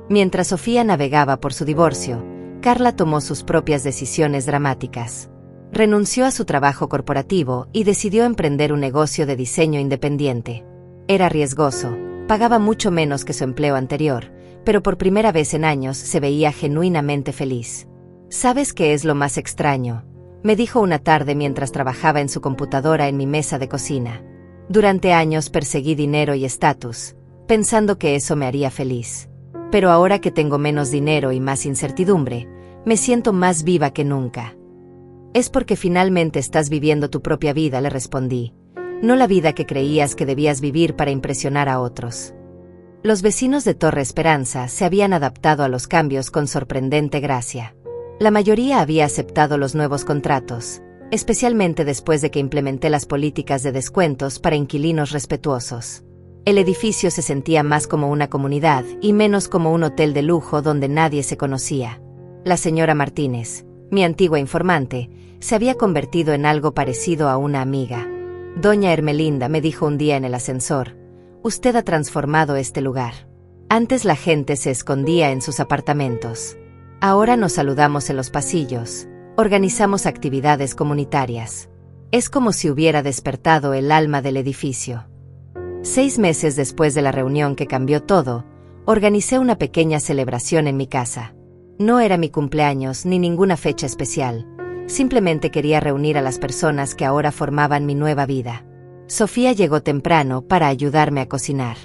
Mientras Sofía navegaba por su divorcio, Carla tomó sus propias decisiones dramáticas. Renunció a su trabajo corporativo y decidió emprender un negocio de diseño independiente. Era riesgoso, pagaba mucho menos que su empleo anterior, pero por primera vez en años se veía genuinamente feliz. ¿Sabes qué es lo más extraño?, me dijo una tarde mientras trabajaba en su computadora en mi mesa de cocina. Durante años perseguí dinero y estatus, pensando que eso me haría feliz. Pero ahora que tengo menos dinero y más incertidumbre, me siento más viva que nunca. Es porque finalmente estás viviendo tu propia vida, le respondí, no la vida que creías que debías vivir para impresionar a otros. Los vecinos de Torre Esperanza se habían adaptado a los cambios con sorprendente gracia. La mayoría había aceptado los nuevos contratos, especialmente después de que implementé las políticas de descuentos para inquilinos respetuosos. El edificio se sentía más como una comunidad y menos como un hotel de lujo donde nadie se conocía. La señora Martínez, mi antigua informante, se había convertido en algo parecido a una amiga. Doña Hermelinda, me dijo un día en el ascensor, usted ha transformado este lugar. Antes la gente se escondía en sus apartamentos. Ahora nos saludamos en los pasillos, organizamos actividades comunitarias. Es como si hubiera despertado el alma del edificio. 6 meses después de la reunión que cambió todo, organicé una pequeña celebración en mi casa. No era mi cumpleaños ni ninguna fecha especial, simplemente quería reunir a las personas que ahora formaban mi nueva vida. Sofía llegó temprano para ayudarme a cocinar.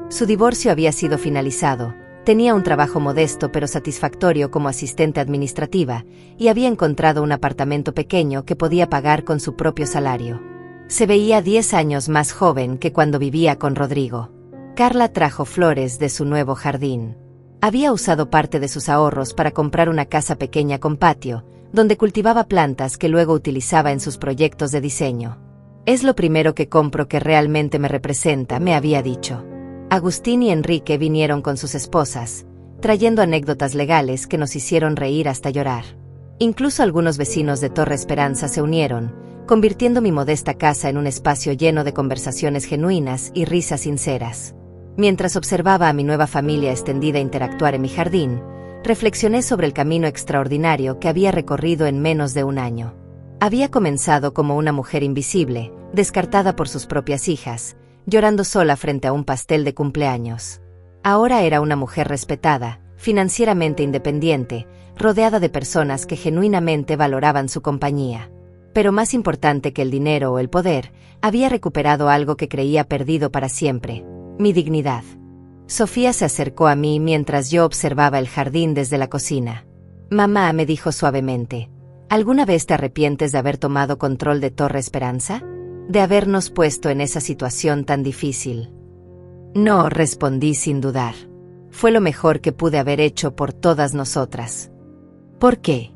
Su divorcio había sido finalizado, tenía un trabajo modesto pero satisfactorio como asistente administrativa, y había encontrado un apartamento pequeño que podía pagar con su propio salario. Se veía 10 años más joven que cuando vivía con Rodrigo. Carla trajo flores de su nuevo jardín. Había usado parte de sus ahorros para comprar una casa pequeña con patio, donde cultivaba plantas que luego utilizaba en sus proyectos de diseño. Es lo primero que compro que realmente me representa, me había dicho. Agustín y Enrique vinieron con sus esposas, trayendo anécdotas legales que nos hicieron reír hasta llorar. Incluso algunos vecinos de Torre Esperanza se unieron, convirtiendo mi modesta casa en un espacio lleno de conversaciones genuinas y risas sinceras. Mientras observaba a mi nueva familia extendida interactuar en mi jardín, reflexioné sobre el camino extraordinario que había recorrido en menos de un año. Había comenzado como una mujer invisible, descartada por sus propias hijas, llorando sola frente a un pastel de cumpleaños. Ahora era una mujer respetada, financieramente independiente, rodeada de personas que genuinamente valoraban su compañía. Pero más importante que el dinero o el poder, había recuperado algo que creía perdido para siempre: mi dignidad. Sofía se acercó a mí mientras yo observaba el jardín desde la cocina. «Mamá», me dijo suavemente, «¿alguna vez te arrepientes de haber tomado control de Torre Esperanza? ¿De habernos puesto en esa situación tan difícil?» «No», respondí sin dudar. «Fue lo mejor que pude haber hecho por todas nosotras». «¿Por qué?»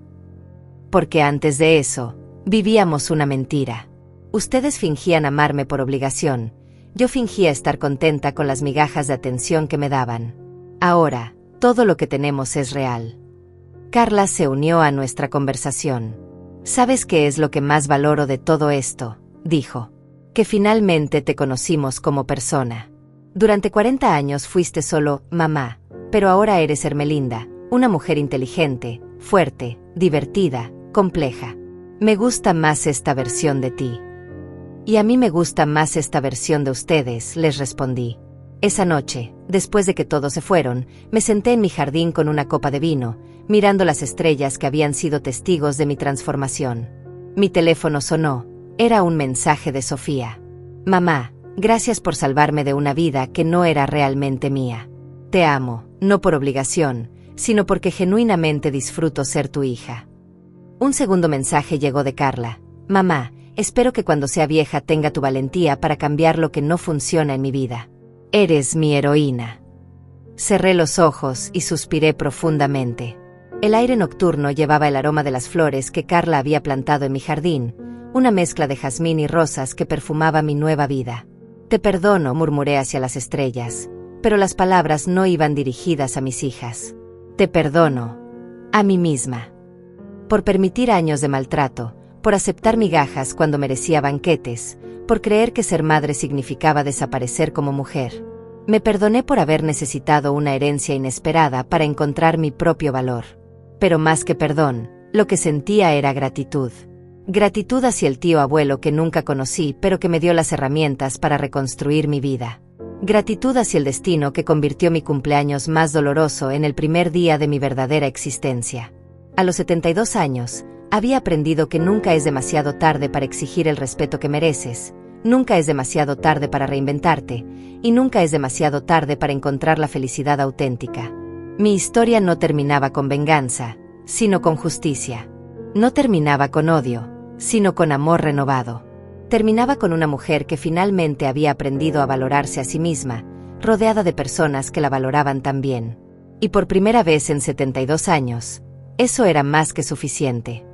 «Porque antes de eso, vivíamos una mentira. Ustedes fingían amarme por obligación. Yo fingía estar contenta con las migajas de atención que me daban. Ahora, todo lo que tenemos es real». Carla se unió a nuestra conversación. «¿Sabes qué es lo que más valoro de todo esto?», dijo. «Que finalmente te conocimos como persona. Durante 40 años fuiste solo mamá, pero ahora eres Hermelinda, una mujer inteligente, fuerte, divertida, compleja. Me gusta más esta versión de ti». «Y a mí me gusta más esta versión de ustedes», les respondí. Esa noche, después de que todos se fueron, me senté en mi jardín con una copa de vino, mirando las estrellas que habían sido testigos de mi transformación. Mi teléfono sonó. Era un mensaje de Sofía. «Mamá, gracias por salvarme de una vida que no era realmente mía. Te amo, no por obligación, sino porque genuinamente disfruto ser tu hija». Un segundo mensaje llegó de Carla. «Mamá, espero que cuando sea vieja tenga tu valentía para cambiar lo que no funciona en mi vida. Eres mi heroína». Cerré los ojos y suspiré profundamente. El aire nocturno llevaba el aroma de las flores que Carla había plantado en mi jardín, una mezcla de jazmín y rosas que perfumaba mi nueva vida. «Te perdono», murmuré hacia las estrellas, pero las palabras no iban dirigidas a mis hijas. «Te perdono a mí misma. Por permitir años de maltrato, por aceptar migajas cuando merecía banquetes, por creer que ser madre significaba desaparecer como mujer. Me perdoné por haber necesitado una herencia inesperada para encontrar mi propio valor. Pero más que perdón, lo que sentía era gratitud. Gratitud hacia el tío abuelo que nunca conocí, pero que me dio las herramientas para reconstruir mi vida. Gratitud hacia el destino que convirtió mi cumpleaños más doloroso en el primer día de mi verdadera existencia. A los 72 años, había aprendido que nunca es demasiado tarde para exigir el respeto que mereces, nunca es demasiado tarde para reinventarte, y nunca es demasiado tarde para encontrar la felicidad auténtica. Mi historia no terminaba con venganza, sino con justicia. No terminaba con odio, sino con amor renovado. Terminaba con una mujer que finalmente había aprendido a valorarse a sí misma, rodeada de personas que la valoraban también. Y por primera vez en 72 años, eso era más que suficiente.